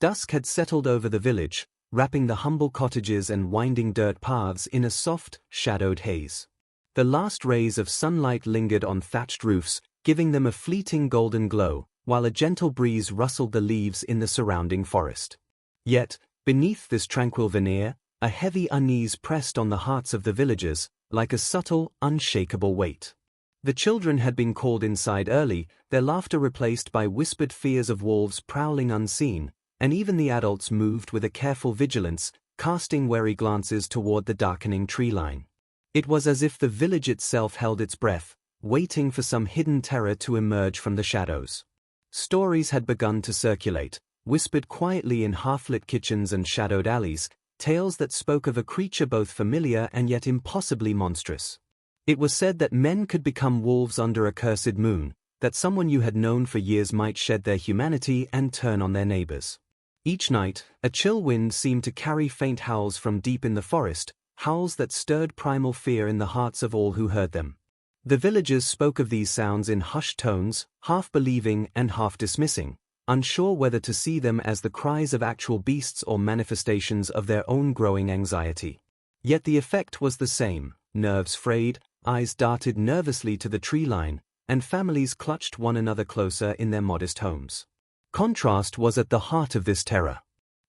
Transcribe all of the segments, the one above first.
Dusk had settled over the village, wrapping the humble cottages and winding dirt paths in a soft, shadowed haze. The last rays of sunlight lingered on thatched roofs, giving them a fleeting golden glow, while a gentle breeze rustled the leaves in the surrounding forest. Yet, beneath this tranquil veneer, a heavy unease pressed on the hearts of the villagers, like a subtle, unshakable weight. The children had been called inside early, their laughter replaced by whispered fears of wolves prowling unseen, and even the adults moved with a careful vigilance, casting wary glances toward the darkening tree line. It was as if the village itself held its breath, waiting for some hidden terror to emerge from the shadows. Stories had begun to circulate, whispered quietly in half-lit kitchens and shadowed alleys, tales that spoke of a creature both familiar and yet impossibly monstrous. It was said that men could become wolves under a cursed moon, that someone you had known for years might shed their humanity and turn on their neighbors. Each night, a chill wind seemed to carry faint howls from deep in the forest, howls that stirred primal fear in the hearts of all who heard them. The villagers spoke of these sounds in hushed tones, half believing and half dismissing, unsure whether to see them as the cries of actual beasts or manifestations of their own growing anxiety. Yet the effect was the same: nerves frayed, eyes darted nervously to the tree line, and families clutched one another closer in their modest homes. Contrast was at the heart of this terror.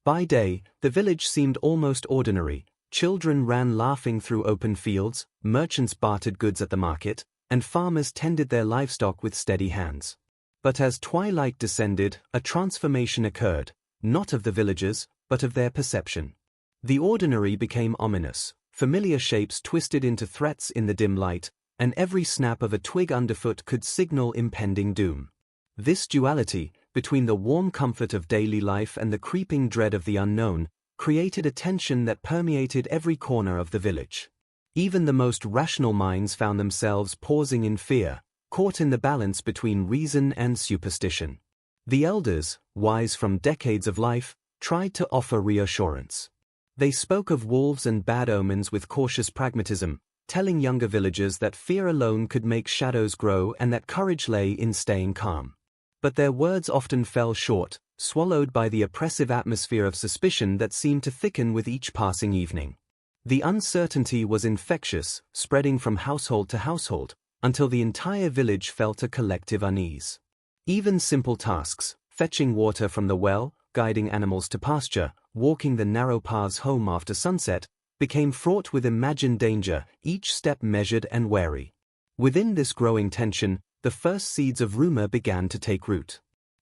By day, the village seemed almost ordinary. Children ran laughing through open fields, merchants bartered goods at the market, and farmers tended their livestock with steady hands. But as twilight descended, a transformation occurred, not of the villagers, but of their perception. The ordinary became ominous, familiar shapes twisted into threats in the dim light, and every snap of a twig underfoot could signal impending doom. This duality, between the warm comfort of daily life and the creeping dread of the unknown, created a tension that permeated every corner of the village. Even the most rational minds found themselves pausing in fear, caught in the balance between reason and superstition. The elders, wise from decades of life, tried to offer reassurance. They spoke of wolves and bad omens with cautious pragmatism, telling younger villagers that fear alone could make shadows grow and that courage lay in staying calm. But their words often fell short, swallowed by the oppressive atmosphere of suspicion that seemed to thicken with each passing evening. The uncertainty was infectious, spreading from household to household, until the entire village felt a collective unease. Even simple tasks, fetching water from the well, guiding animals to pasture, walking the narrow paths home after sunset, became fraught with imagined danger, each step measured and wary. Within this growing tension, the first seeds of rumor began to take root.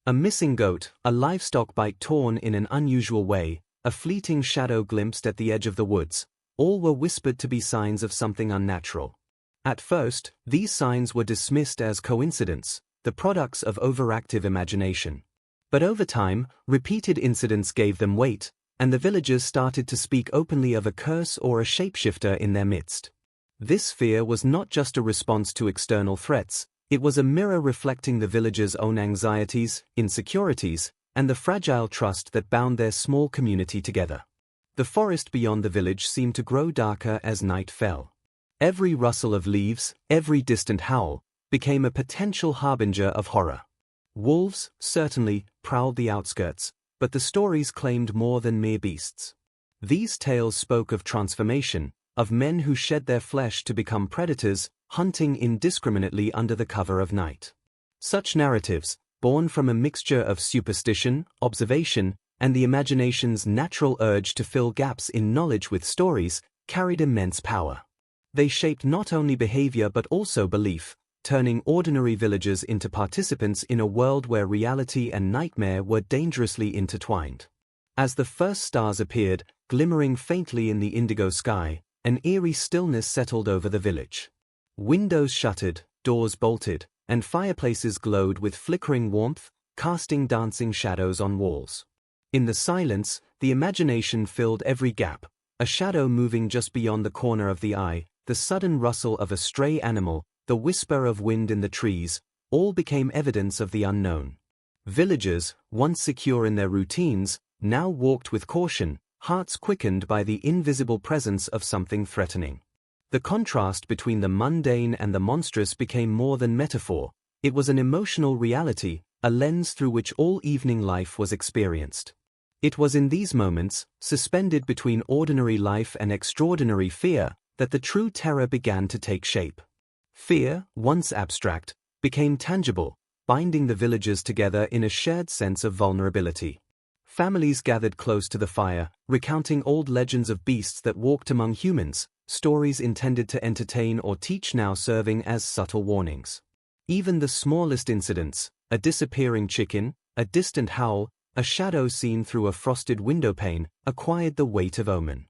A missing goat, a livestock bite torn in an unusual way, a fleeting shadow glimpsed at the edge of the woods, all were whispered to be signs of something unnatural. At first, these signs were dismissed as coincidence, the products of overactive imagination. But over time, repeated incidents gave them weight, and the villagers started to speak openly of a curse or a shapeshifter in their midst. This fear was not just a response to external threats, it was a mirror reflecting the villagers' own anxieties, insecurities, and the fragile trust that bound their small community together. The forest beyond the village seemed to grow darker as night fell. Every rustle of leaves, every distant howl, became a potential harbinger of horror. Wolves, certainly, prowled the outskirts, but the stories claimed more than mere beasts. These tales spoke of transformation, of men who shed their flesh to become predators, hunting indiscriminately under the cover of night. Such narratives, born from a mixture of superstition, observation, and the imagination's natural urge to fill gaps in knowledge with stories, carried immense power. They shaped not only behavior but also belief, turning ordinary villagers into participants in a world where reality and nightmare were dangerously intertwined. As the first stars appeared, glimmering faintly in the indigo sky, an eerie stillness settled over the village. Windows shuttered, doors bolted, and fireplaces glowed with flickering warmth, casting dancing shadows on walls. In the silence, the imagination filled every gap, a shadow moving just beyond the corner of the eye, the sudden rustle of a stray animal, the whisper of wind in the trees, all became evidence of the unknown. Villagers, once secure in their routines, now walked with caution, hearts quickened by the invisible presence of something threatening. The contrast between the mundane and the monstrous became more than metaphor, it was an emotional reality, a lens through which all evening life was experienced. It was in these moments, suspended between ordinary life and extraordinary fear, that the true terror began to take shape. Fear, once abstract, became tangible, binding the villagers together in a shared sense of vulnerability. Families gathered close to the fire, recounting old legends of beasts that walked among humans, stories intended to entertain or teach now serving as subtle warnings. Even the smallest incidents, a disappearing chicken, a distant howl, a shadow seen through a frosted windowpane, acquired the weight of omen.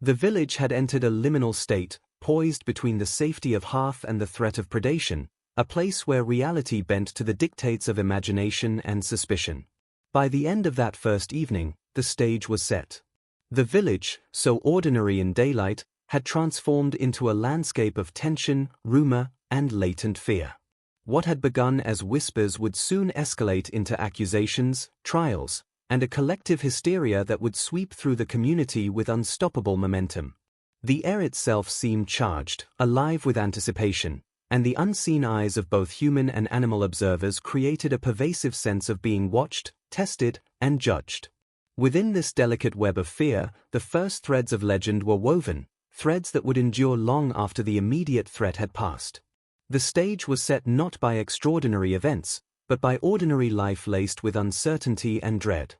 The village had entered a liminal state, poised between the safety of hearth and the threat of predation, a place where reality bent to the dictates of imagination and suspicion. By the end of that first evening, the stage was set. The village, so ordinary in daylight, had transformed into a landscape of tension, rumor, and latent fear. What had begun as whispers would soon escalate into accusations, trials, and a collective hysteria that would sweep through the community with unstoppable momentum. The air itself seemed charged, alive with anticipation, and the unseen eyes of both human and animal observers created a pervasive sense of being watched, tested, and judged. Within this delicate web of fear, the first threads of legend were woven, threads that would endure long after the immediate threat had passed. The stage was set not by extraordinary events, but by ordinary life laced with uncertainty and dread.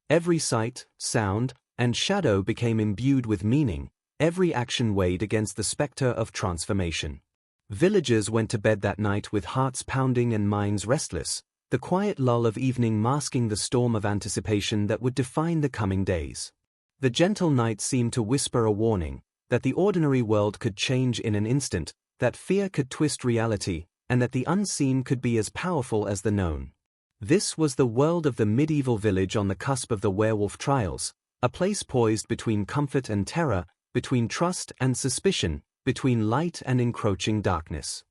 Every sight, sound, and shadow became imbued with meaning, every action weighed against the specter of transformation. Villagers went to bed that night with hearts pounding and minds restless, the quiet lull of evening masking the storm of anticipation that would define the coming days. The gentle night seemed to whisper a warning, that the ordinary world could change in an instant, that fear could twist reality, and that the unseen could be as powerful as the known. This was the world of the medieval village on the cusp of the Werewolf Trials, a place poised between comfort and terror, between trust and suspicion, between light and encroaching darkness.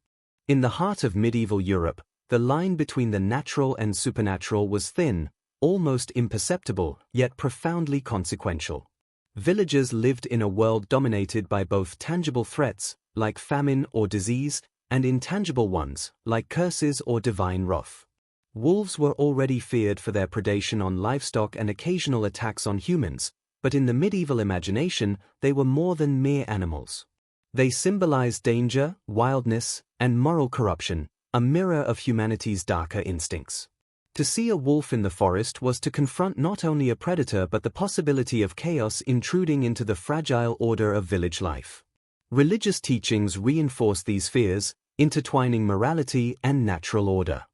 In the heart of medieval Europe, the line between the natural and supernatural was thin, almost imperceptible, yet profoundly consequential. Villagers lived in a world dominated by both tangible threats, like famine or disease, and intangible ones, like curses or divine wrath. Wolves were already feared for their predation on livestock and occasional attacks on humans, but in the medieval imagination, they were more than mere animals. They symbolized danger, wildness, and moral corruption, a mirror of humanity's darker instincts. To see a wolf in the forest was to confront not only a predator but the possibility of chaos intruding into the fragile order of village life. Religious teachings reinforced these fears, intertwining morality and natural order.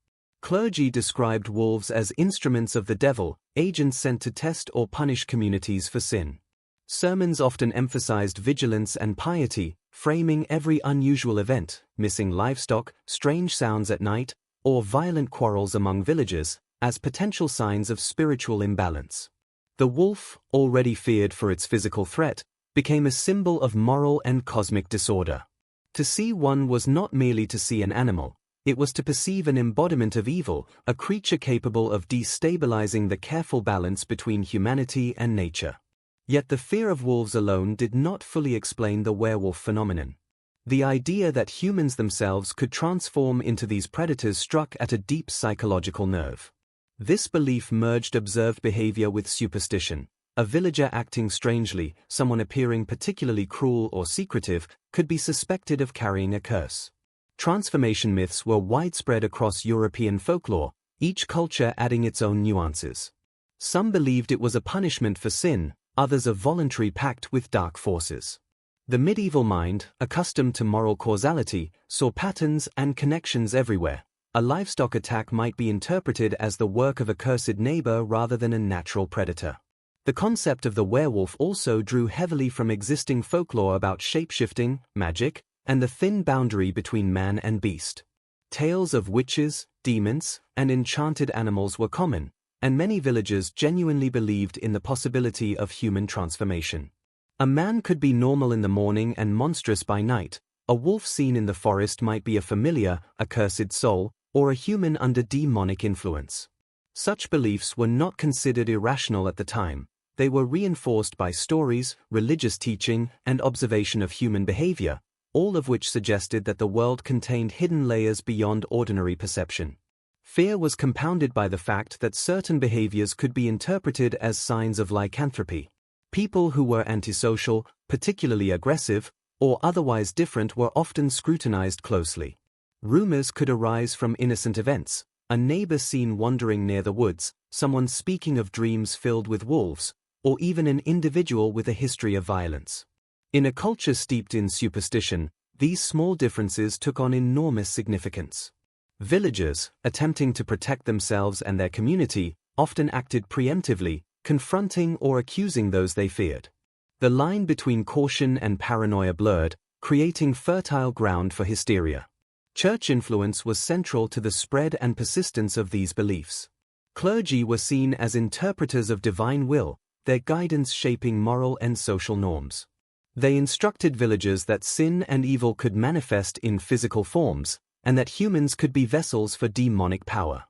Clergy described wolves as instruments of the devil, agents sent to test or punish communities for sin. Sermons often emphasized vigilance and piety, framing every unusual event, missing livestock, strange sounds at night, or violent quarrels among villagers, as potential signs of spiritual imbalance. The wolf, already feared for its physical threat, became a symbol of moral and cosmic disorder. To see one was not merely to see an animal, it was to perceive an embodiment of evil, a creature capable of destabilizing the careful balance between humanity and nature. Yet the fear of wolves alone did not fully explain the werewolf phenomenon. The idea that humans themselves could transform into these predators struck at a deep psychological nerve. This belief merged observed behavior with superstition. A villager acting strangely, someone appearing particularly cruel or secretive, could be suspected of carrying a curse. Transformation myths were widespread across European folklore, each culture adding its own nuances. Some believed it was a punishment for sin, others a voluntary pact with dark forces. The medieval mind, accustomed to moral causality, saw patterns and connections everywhere. A livestock attack might be interpreted as the work of a cursed neighbor rather than a natural predator. The concept of the werewolf also drew heavily from existing folklore about shape-shifting, magic, and the thin boundary between man and beast. Tales of witches, demons, and enchanted animals were common, and many villagers genuinely believed in the possibility of human transformation. A man could be normal in the morning and monstrous by night. A wolf seen in the forest might be a familiar, accursed soul, or a human under demonic influence. Such beliefs were not considered irrational at the time. They were reinforced by stories, religious teaching, and observation of human behavior, all of which suggested that the world contained hidden layers beyond ordinary perception. Fear was compounded by the fact that certain behaviors could be interpreted as signs of lycanthropy. People who were antisocial, particularly aggressive, or otherwise different were often scrutinized closely. Rumors could arise from innocent events, a neighbor seen wandering near the woods, someone speaking of dreams filled with wolves, or even an individual with a history of violence. In a culture steeped in superstition, these small differences took on enormous significance. Villagers, attempting to protect themselves and their community, often acted preemptively, confronting or accusing those they feared. The line between caution and paranoia blurred, creating fertile ground for hysteria. Church influence was central to the spread and persistence of these beliefs. Clergy were seen as interpreters of divine will, their guidance shaping moral and social norms. They instructed villagers that sin and evil could manifest in physical forms, and that humans could be vessels for demonic power.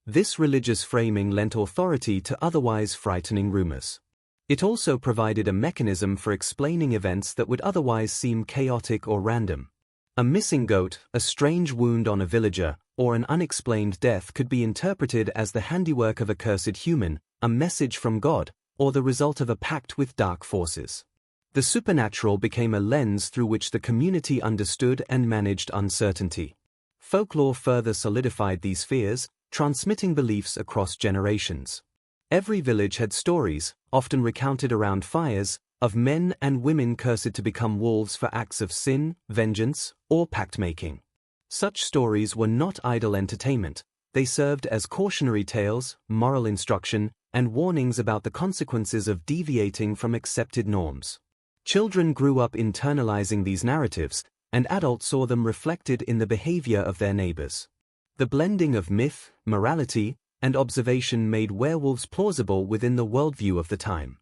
This religious framing lent authority to otherwise frightening rumors. It also provided a mechanism for explaining events that would otherwise seem chaotic or random. A missing goat, a strange wound on a villager, or an unexplained death could be interpreted as the handiwork of a cursed human, a message from God, or the result of a pact with dark forces. The supernatural became a lens through which the community understood and managed uncertainty. Folklore further solidified these fears, transmitting beliefs across generations. Every village had stories, often recounted around fires, of men and women cursed to become wolves for acts of sin, vengeance, or pact-making. Such stories were not idle entertainment, they served as cautionary tales, moral instruction, and warnings about the consequences of deviating from accepted norms. Children grew up internalizing these narratives, and adults saw them reflected in the behavior of their neighbors. The blending of myth, morality, and observation made werewolves plausible within the worldview of the time.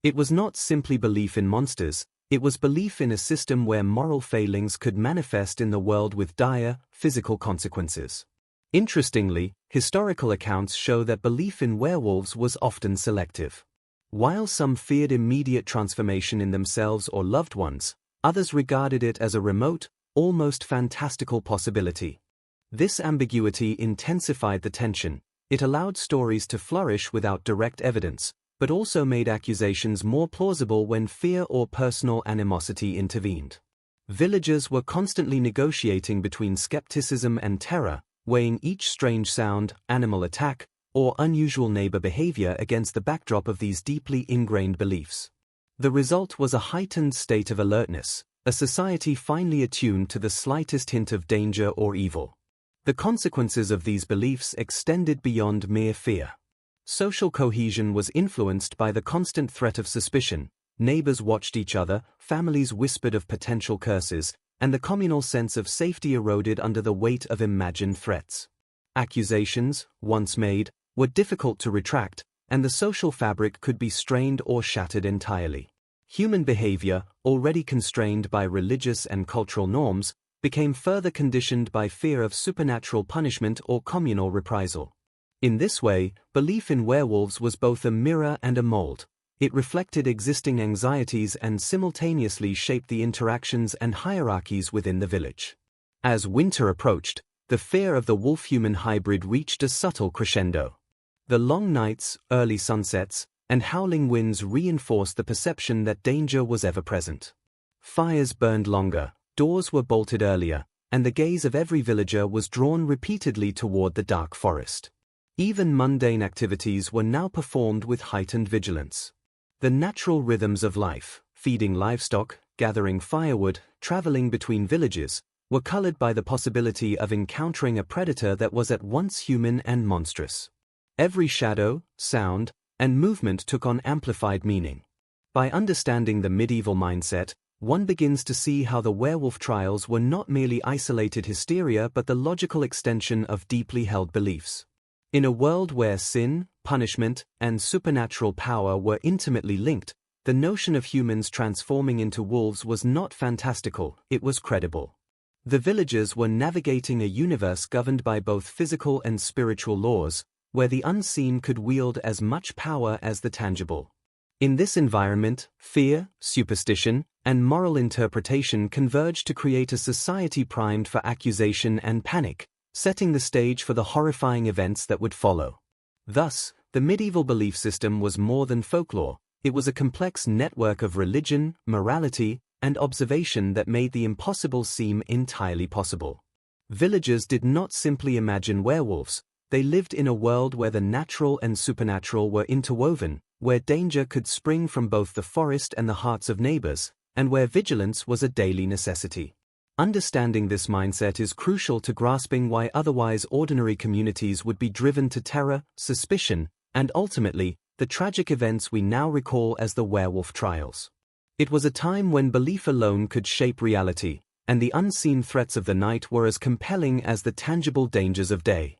It was not simply belief in monsters, it was belief in a system where moral failings could manifest in the world with dire, physical consequences. Interestingly, historical accounts show that belief in werewolves was often selective. While some feared immediate transformation in themselves or loved ones, others regarded it as a remote, almost fantastical possibility. This ambiguity intensified the tension. It allowed stories to flourish without direct evidence, but also made accusations more plausible when fear or personal animosity intervened. Villagers were constantly negotiating between skepticism and terror, weighing each strange sound, animal attack, or unusual neighbor behavior against the backdrop of these deeply ingrained beliefs. The result was a heightened state of alertness, a society finely attuned to the slightest hint of danger or evil. The consequences of these beliefs extended beyond mere fear. Social cohesion was influenced by the constant threat of suspicion. Neighbors watched each other, families whispered of potential curses, and the communal sense of safety eroded under the weight of imagined threats. Accusations, once made, were difficult to retract, and the social fabric could be strained or shattered entirely. Human behavior, already constrained by religious and cultural norms, became further conditioned by fear of supernatural punishment or communal reprisal. In this way, belief in werewolves was both a mirror and a mold. It reflected existing anxieties and simultaneously shaped the interactions and hierarchies within the village. As winter approached, the fear of the wolf-human hybrid reached a subtle crescendo. The long nights, early sunsets, and howling winds reinforced the perception that danger was ever present. Fires burned longer, doors were bolted earlier, and the gaze of every villager was drawn repeatedly toward the dark forest. Even mundane activities were now performed with heightened vigilance. The natural rhythms of life, feeding livestock, gathering firewood, traveling between villages, were colored by the possibility of encountering a predator that was at once human and monstrous. Every shadow, sound, and movement took on amplified meaning. By understanding the medieval mindset, one begins to see how the werewolf trials were not merely isolated hysteria but the logical extension of deeply held beliefs. In a world where sin, punishment, and supernatural power were intimately linked, the notion of humans transforming into wolves was not fantastical, it was credible. The villagers were navigating a universe governed by both physical and spiritual laws, where the unseen could wield as much power as the tangible. In this environment, fear, superstition, and moral interpretation converged to create a society primed for accusation and panic, setting the stage for the horrifying events that would follow. Thus, the medieval belief system was more than folklore. It was a complex network of religion, morality, and observation that made the impossible seem entirely possible. Villagers did not simply imagine werewolves, they lived in a world where the natural and supernatural were interwoven, where danger could spring from both the forest and the hearts of neighbors, and where vigilance was a daily necessity. Understanding this mindset is crucial to grasping why otherwise ordinary communities would be driven to terror, suspicion, and ultimately, the tragic events we now recall as the Werewolf Trials. It was a time when belief alone could shape reality, and the unseen threats of the night were as compelling as the tangible dangers of day.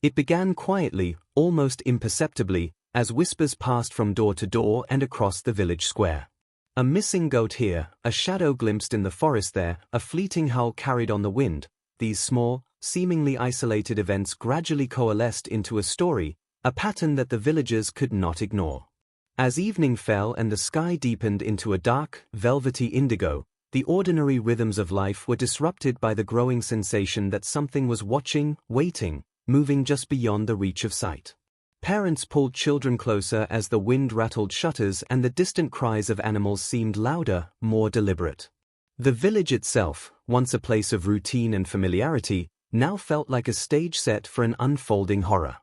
It began quietly, almost imperceptibly, as whispers passed from door to door and across the village square. A missing goat here, a shadow glimpsed in the forest there, a fleeting howl carried on the wind. These small, seemingly isolated events gradually coalesced into a story, a pattern that the villagers could not ignore. As evening fell and the sky deepened into a dark, velvety indigo, the ordinary rhythms of life were disrupted by the growing sensation that something was watching, waiting, moving just beyond the reach of sight. Parents pulled children closer as the wind rattled shutters and the distant cries of animals seemed louder, more deliberate. The village itself, once a place of routine and familiarity, now felt like a stage set for an unfolding horror.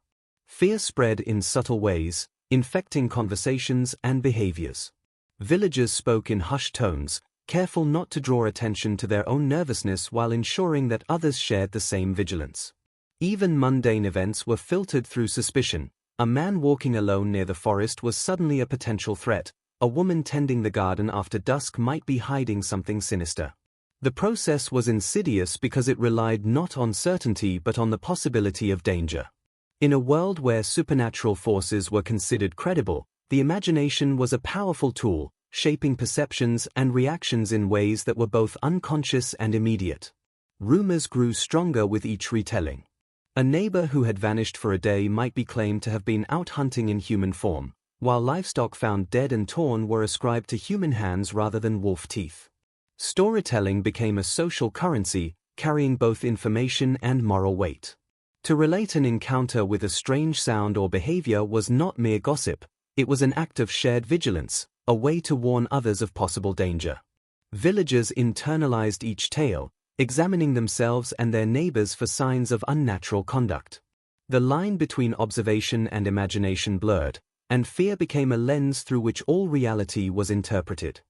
Fear spread in subtle ways, infecting conversations and behaviors. Villagers spoke in hushed tones, careful not to draw attention to their own nervousness while ensuring that others shared the same vigilance. Even mundane events were filtered through suspicion. A man walking alone near the forest was suddenly a potential threat. A woman tending the garden after dusk might be hiding something sinister. The process was insidious because it relied not on certainty but on the possibility of danger. In a world where supernatural forces were considered credible, the imagination was a powerful tool, shaping perceptions and reactions in ways that were both unconscious and immediate. Rumors grew stronger with each retelling. A neighbor who had vanished for a day might be claimed to have been out hunting in human form, while livestock found dead and torn were ascribed to human hands rather than wolf teeth. Storytelling became a social currency, carrying both information and moral weight. To relate an encounter with a strange sound or behavior was not mere gossip, it was an act of shared vigilance, a way to warn others of possible danger. Villagers internalized each tale, examining themselves and their neighbors for signs of unnatural conduct. The line between observation and imagination blurred, and fear became a lens through which all reality was interpreted.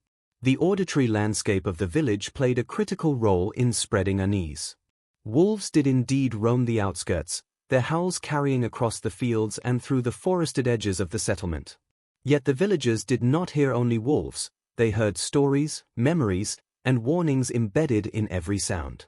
The auditory landscape of the village played a critical role in spreading unease. Wolves did indeed roam the outskirts, their howls carrying across the fields and through the forested edges of the settlement. Yet the villagers did not hear only wolves, they heard stories, memories, and warnings embedded in every sound.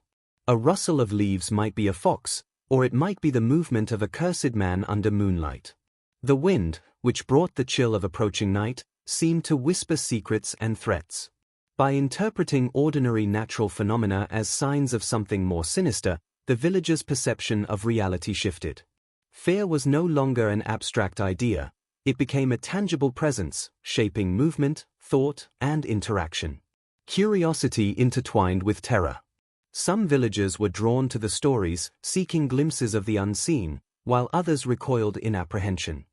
A rustle of leaves might be a fox, or it might be the movement of a cursed man under moonlight. The wind, which brought the chill of approaching night, seemed to whisper secrets and threats. By interpreting ordinary natural phenomena as signs of something more sinister, the villagers' perception of reality shifted. Fear was no longer an abstract idea, it became a tangible presence, shaping movement, thought, and interaction. Curiosity intertwined with terror. Some villagers were drawn to the stories, seeking glimpses of the unseen, while others recoiled in apprehension.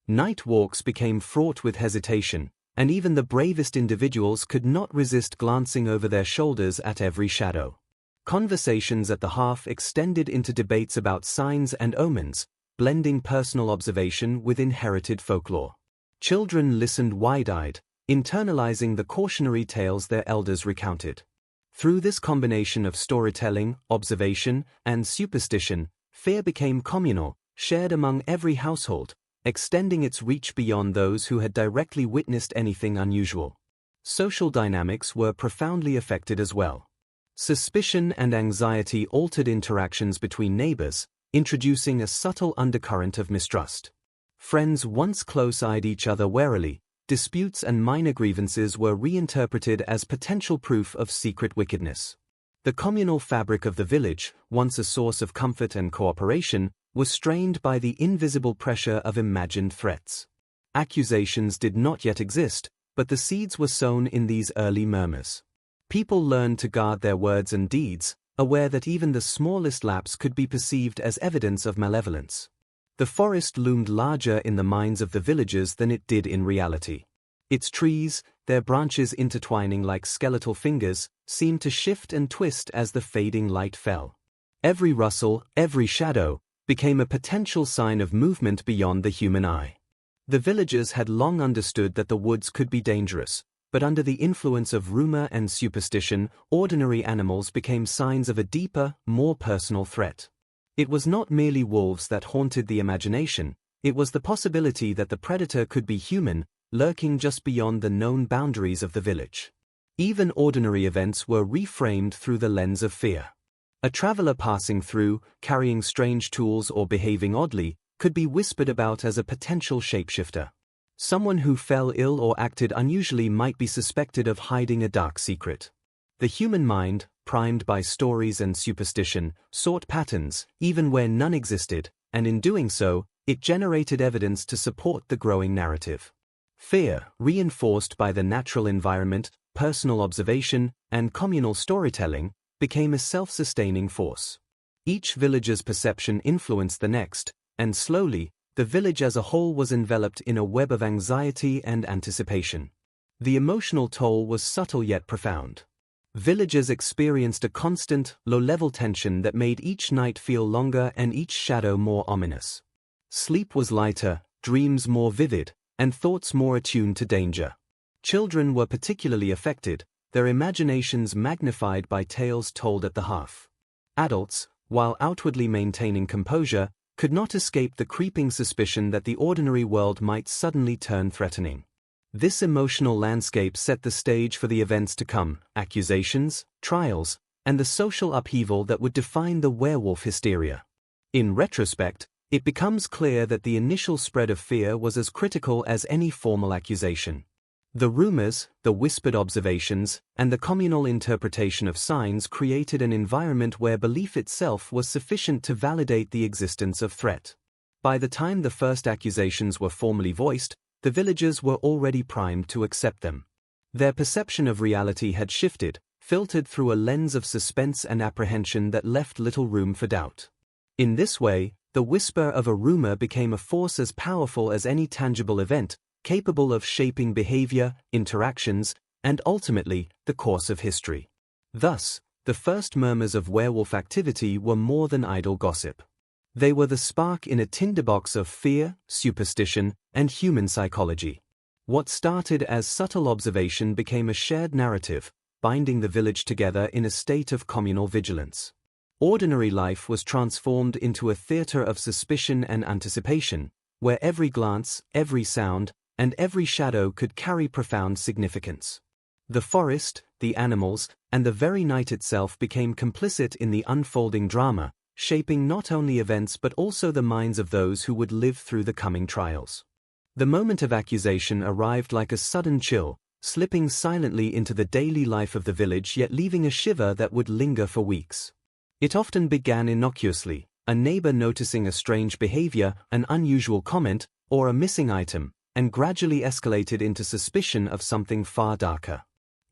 Night walks became fraught with hesitation, and even the bravest individuals could not resist glancing over their shoulders at every shadow. Conversations at the hearth extended into debates about signs and omens, blending personal observation with inherited folklore. Children listened wide-eyed, internalizing the cautionary tales their elders recounted. Through this combination of storytelling, observation, and superstition, fear became communal, shared among every household, extending its reach beyond those who had directly witnessed anything unusual. Social dynamics were profoundly affected as well. Suspicion and anxiety altered interactions between neighbors, introducing a subtle undercurrent of mistrust. Friends once close-eyed each other warily, disputes and minor grievances were reinterpreted as potential proof of secret wickedness. The communal fabric of the village, once a source of comfort and cooperation, was strained by the invisible pressure of imagined threats. Accusations did not yet exist, but the seeds were sown in these early murmurs. People learned to guard their words and deeds, aware that even the smallest lapse could be perceived as evidence of malevolence. The forest loomed larger in the minds of the villagers than it did in reality. Its trees, their branches intertwining like skeletal fingers, seemed to shift and twist as the fading light fell. Every rustle, every shadow, became a potential sign of movement beyond the human eye. The villagers had long understood that the woods could be dangerous, but under the influence of rumor and superstition, ordinary animals became signs of a deeper, more personal threat. It was not merely wolves that haunted the imagination, it was the possibility that the predator could be human, lurking just beyond the known boundaries of the village. Even ordinary events were reframed through the lens of fear. A traveler passing through, carrying strange tools or behaving oddly, could be whispered about as a potential shapeshifter. Someone who fell ill or acted unusually might be suspected of hiding a dark secret. The human mind, primed by stories and superstition, sought patterns, even where none existed, and in doing so, it generated evidence to support the growing narrative. Fear, reinforced by the natural environment, personal observation, and communal storytelling, became a self-sustaining force. Each villager's perception influenced the next, and slowly, the village as a whole was enveloped in a web of anxiety and anticipation. The emotional toll was subtle yet profound. Villagers experienced a constant, low-level tension that made each night feel longer and each shadow more ominous. Sleep was lighter, dreams more vivid, and thoughts more attuned to danger. Children were particularly affected, their imaginations magnified by tales told at the hearth. Adults, while outwardly maintaining composure, could not escape the creeping suspicion that the ordinary world might suddenly turn threatening. This emotional landscape set the stage for the events to come, accusations, trials, and the social upheaval that would define the werewolf hysteria. In retrospect, it becomes clear that the initial spread of fear was as critical as any formal accusation. The rumors, the whispered observations, and the communal interpretation of signs created an environment where belief itself was sufficient to validate the existence of threat. By the time the first accusations were formally voiced, the villagers were already primed to accept them. Their perception of reality had shifted, filtered through a lens of suspense and apprehension that left little room for doubt. In this way, the whisper of a rumor became a force as powerful as any tangible event, capable of shaping behavior, interactions, and ultimately, the course of history. Thus, the first murmurs of werewolf activity were more than idle gossip. They were the spark in a tinderbox of fear, superstition, and human psychology. What started as subtle observation became a shared narrative, binding the village together in a state of communal vigilance. Ordinary life was transformed into a theater of suspicion and anticipation, where every glance, every sound, and every shadow could carry profound significance. The forest, the animals, and the very night itself became complicit in the unfolding drama, shaping not only events but also the minds of those who would live through the coming trials. The moment of accusation arrived like a sudden chill, slipping silently into the daily life of the village yet leaving a shiver that would linger for weeks. It often began innocuously, a neighbor noticing a strange behavior, an unusual comment, or a missing item, and gradually escalated into suspicion of something far darker.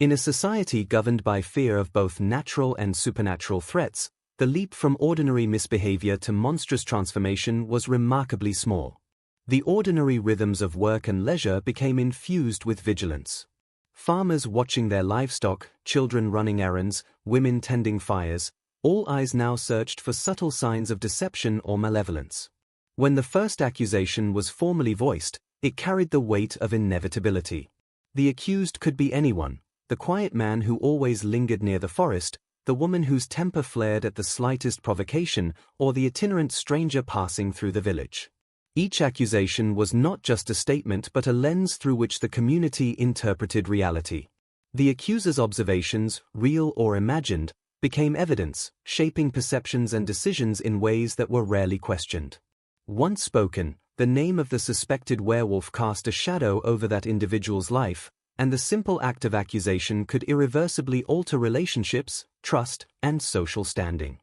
In a society governed by fear of both natural and supernatural threats, the leap from ordinary misbehavior to monstrous transformation was remarkably small. The ordinary rhythms of work and leisure became infused with vigilance. Farmers watching their livestock, children running errands, women tending fires, all eyes now searched for subtle signs of deception or malevolence. When the first accusation was formally voiced, it carried the weight of inevitability. The accused could be anyone, the quiet man who always lingered near the forest, the woman whose temper flared at the slightest provocation, or the itinerant stranger passing through the village. Each accusation was not just a statement but a lens through which the community interpreted reality. The accuser's observations, real or imagined, became evidence, shaping perceptions and decisions in ways that were rarely questioned. Once spoken, the name of the suspected werewolf cast a shadow over that individual's life, and the simple act of accusation could irreversibly alter relationships, trust, and social standing.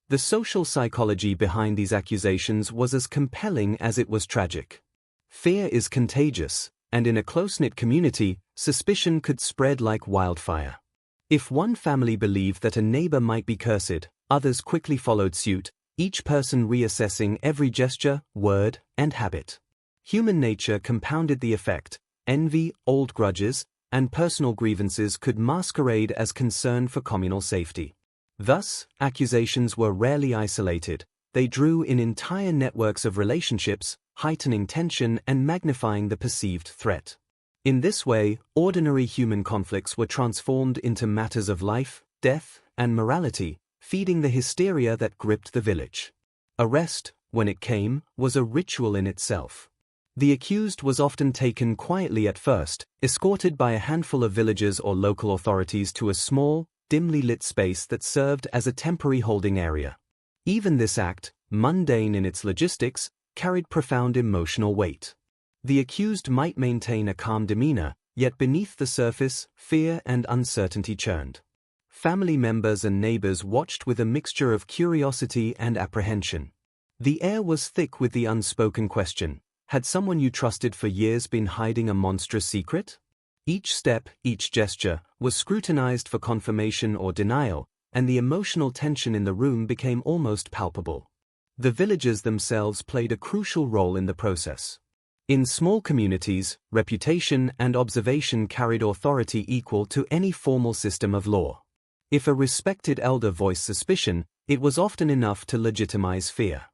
The social psychology behind these accusations was as compelling as it was tragic. Fear is contagious, and in a close-knit community, suspicion could spread like wildfire. If one family believed that a neighbor might be cursed, others quickly followed suit, each person reassessing every gesture, word, and habit. Human nature compounded the effect. Envy, old grudges, and personal grievances could masquerade as concern for communal safety. Thus, accusations were rarely isolated. They drew in entire networks of relationships, heightening tension and magnifying the perceived threat. In this way, ordinary human conflicts were transformed into matters of life, death, and morality, feeding the hysteria that gripped the village. Arrest, when it came, was a ritual in itself. The accused was often taken quietly at first, escorted by a handful of villagers or local authorities to a small, dimly lit space that served as a temporary holding area. Even this act, mundane in its logistics, carried profound emotional weight. The accused might maintain a calm demeanor, yet beneath the surface, fear and uncertainty churned. Family members and neighbors watched with a mixture of curiosity and apprehension. The air was thick with the unspoken question: had someone you trusted for years been hiding a monstrous secret? Each step, each gesture, was scrutinized for confirmation or denial, and the emotional tension in the room became almost palpable. The villagers themselves played a crucial role in the process. In small communities, reputation and observation carried authority equal to any formal system of law. If a respected elder voiced suspicion, it was often enough to legitimize fear.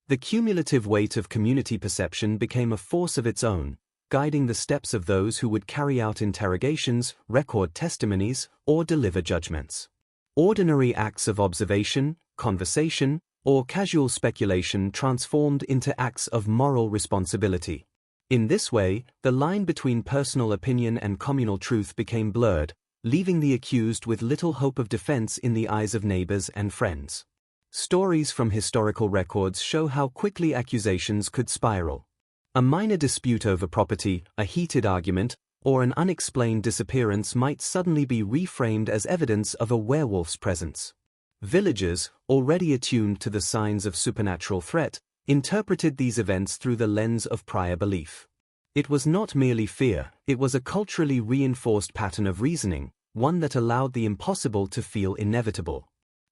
The cumulative weight of community perception became a force of its own, guiding the steps of those who would carry out interrogations, record testimonies, or deliver judgments. Ordinary acts of observation, conversation, or casual speculation transformed into acts of moral responsibility. In this way, the line between personal opinion and communal truth became blurred, leaving the accused with little hope of defense in the eyes of neighbors and friends. Stories from historical records show how quickly accusations could spiral. A minor dispute over property, a heated argument, or an unexplained disappearance might suddenly be reframed as evidence of a werewolf's presence. Villagers, already attuned to the signs of supernatural threat, interpreted these events through the lens of prior belief. It was not merely fear, it was a culturally reinforced pattern of reasoning, one that allowed the impossible to feel inevitable.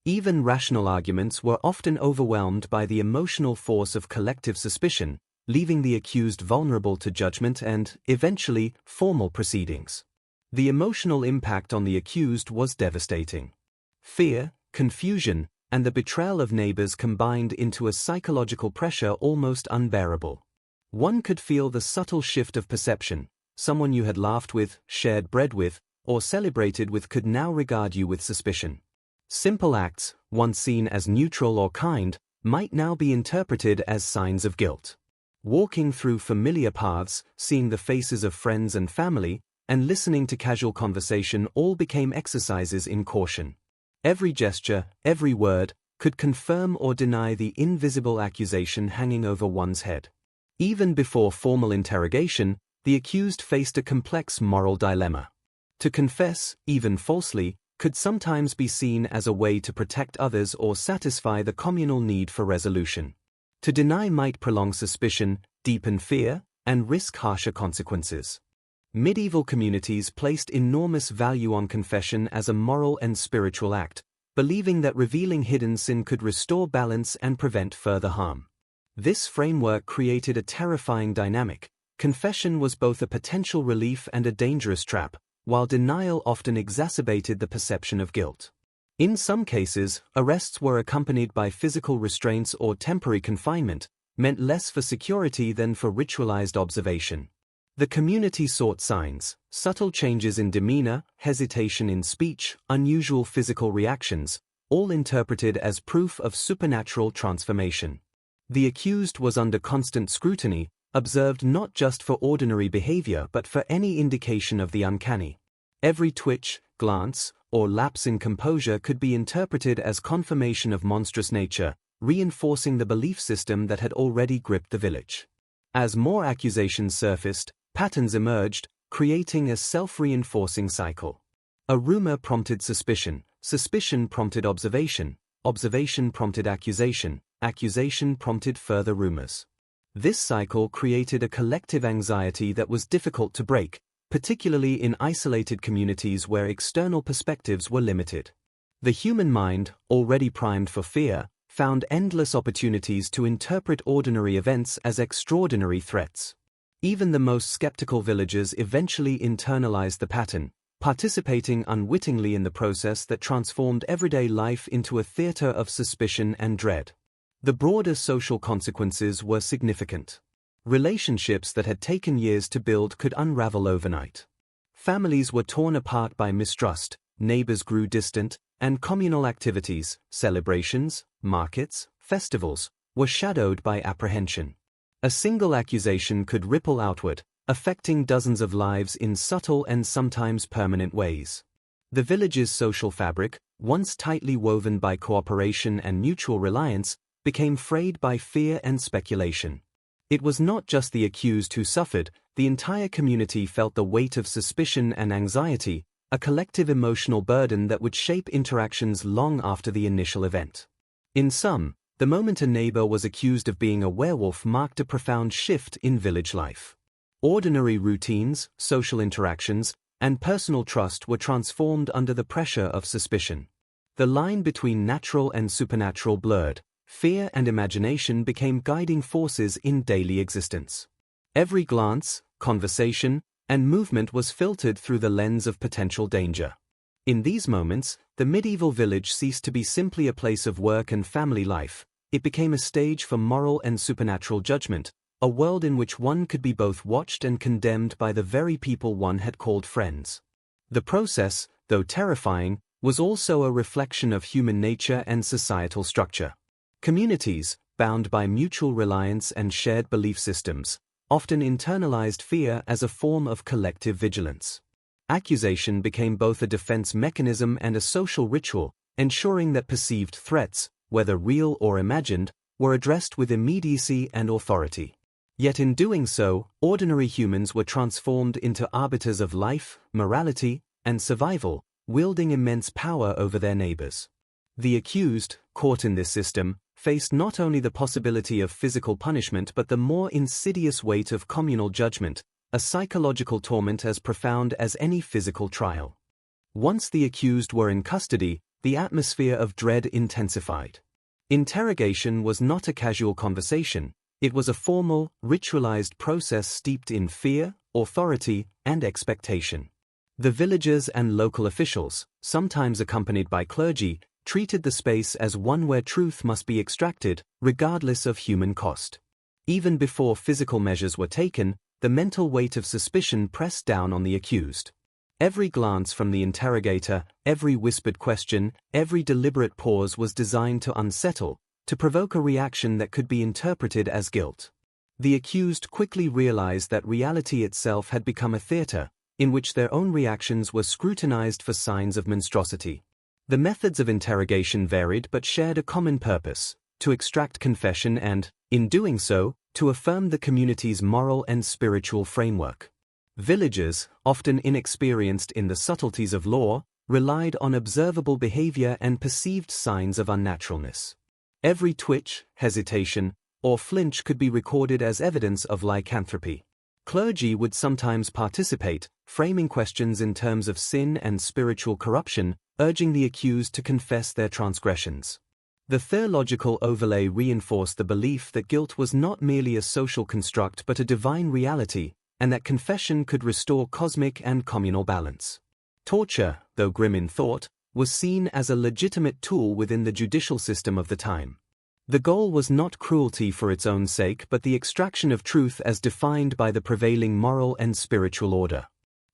Even rational arguments were often overwhelmed by the emotional force of collective suspicion, leaving the accused vulnerable to judgment and, eventually, formal proceedings. The emotional impact on the accused was devastating. Fear, confusion, and the betrayal of neighbors combined into a psychological pressure almost unbearable. One could feel the subtle shift of perception. Someone you had laughed with, shared bread with, or celebrated with could now regard you with suspicion. Simple acts, once seen as neutral or kind, might now be interpreted as signs of guilt. Walking through familiar paths, seeing the faces of friends and family, and listening to casual conversation all became exercises in caution. Every gesture, every word, could confirm or deny the invisible accusation hanging over one's head. Even before formal interrogation, the accused faced a complex moral dilemma. To confess, even falsely, could sometimes be seen as a way to protect others or satisfy the communal need for resolution. To deny might prolong suspicion, deepen fear, and risk harsher consequences. Medieval communities placed enormous value on confession as a moral and spiritual act, believing that revealing hidden sin could restore balance and prevent further harm. This framework created a terrifying dynamic. Confession was both a potential relief and a dangerous trap, while denial often exacerbated the perception of guilt. In some cases, arrests were accompanied by physical restraints or temporary confinement, meant less for security than for ritualized observation. The community sought signs, subtle changes in demeanor, hesitation in speech, unusual physical reactions, all interpreted as proof of supernatural transformation. The accused was under constant scrutiny, observed not just for ordinary behavior but for any indication of the uncanny. Every twitch, glance, or lapse in composure could be interpreted as confirmation of monstrous nature, reinforcing the belief system that had already gripped the village. As more accusations surfaced, patterns emerged, creating a self-reinforcing cycle. A rumor prompted suspicion, suspicion prompted observation, observation prompted accusation, accusation prompted further rumors. This cycle created a collective anxiety that was difficult to break, particularly in isolated communities where external perspectives were limited. The human mind, already primed for fear, found endless opportunities to interpret ordinary events as extraordinary threats. Even the most skeptical villagers eventually internalized the pattern, participating unwittingly in the process that transformed everyday life into a theater of suspicion and dread. The broader social consequences were significant. Relationships that had taken years to build could unravel overnight. Families were torn apart by mistrust, neighbors grew distant, and communal activities, celebrations, markets, festivals, were shadowed by apprehension. A single accusation could ripple outward, affecting dozens of lives in subtle and sometimes permanent ways. The village's social fabric, once tightly woven by cooperation and mutual reliance, became frayed by fear and speculation. It was not just the accused who suffered, the entire community felt the weight of suspicion and anxiety, a collective emotional burden that would shape interactions long after the initial event. In sum, the moment a neighbor was accused of being a werewolf marked a profound shift in village life. Ordinary routines, social interactions, and personal trust were transformed under the pressure of suspicion. The line between natural and supernatural blurred. Fear and imagination became guiding forces in daily existence. Every glance, conversation, and movement was filtered through the lens of potential danger. In these moments, the medieval village ceased to be simply a place of work and family life. It became a stage for moral and supernatural judgment, a world in which one could be both watched and condemned by the very people one had called friends. The process, though terrifying, was also a reflection of human nature and societal structure. Communities, bound by mutual reliance and shared belief systems, often internalized fear as a form of collective vigilance. Accusation became both a defense mechanism and a social ritual, ensuring that perceived threats, whether real or imagined, were addressed with immediacy and authority. Yet in doing so, ordinary humans were transformed into arbiters of life, morality, and survival, wielding immense power over their neighbors. The accused, caught in this system, faced not only the possibility of physical punishment but the more insidious weight of communal judgment, a psychological torment as profound as any physical trial. Once the accused were in custody, the atmosphere of dread intensified. Interrogation was not a casual conversation, it was a formal, ritualized process steeped in fear, authority, and expectation. The villagers and local officials, sometimes accompanied by clergy, treated the space as one where truth must be extracted, regardless of human cost. Even before physical measures were taken, the mental weight of suspicion pressed down on the accused. Every glance from the interrogator, every whispered question, every deliberate pause was designed to unsettle, to provoke a reaction that could be interpreted as guilt. The accused quickly realized that reality itself had become a theater, in which their own reactions were scrutinized for signs of monstrosity. The methods of interrogation varied but shared a common purpose: to extract confession and, in doing so, to affirm the community's moral and spiritual framework. Villagers, often inexperienced in the subtleties of law, relied on observable behavior and perceived signs of unnaturalness. Every twitch, hesitation, or flinch could be recorded as evidence of lycanthropy. Clergy would sometimes participate, framing questions in terms of sin and spiritual corruption, urging the accused to confess their transgressions. The theological overlay reinforced the belief that guilt was not merely a social construct but a divine reality, and that confession could restore cosmic and communal balance. Torture, though grim in thought, was seen as a legitimate tool within the judicial system of the time. The goal was not cruelty for its own sake but the extraction of truth as defined by the prevailing moral and spiritual order.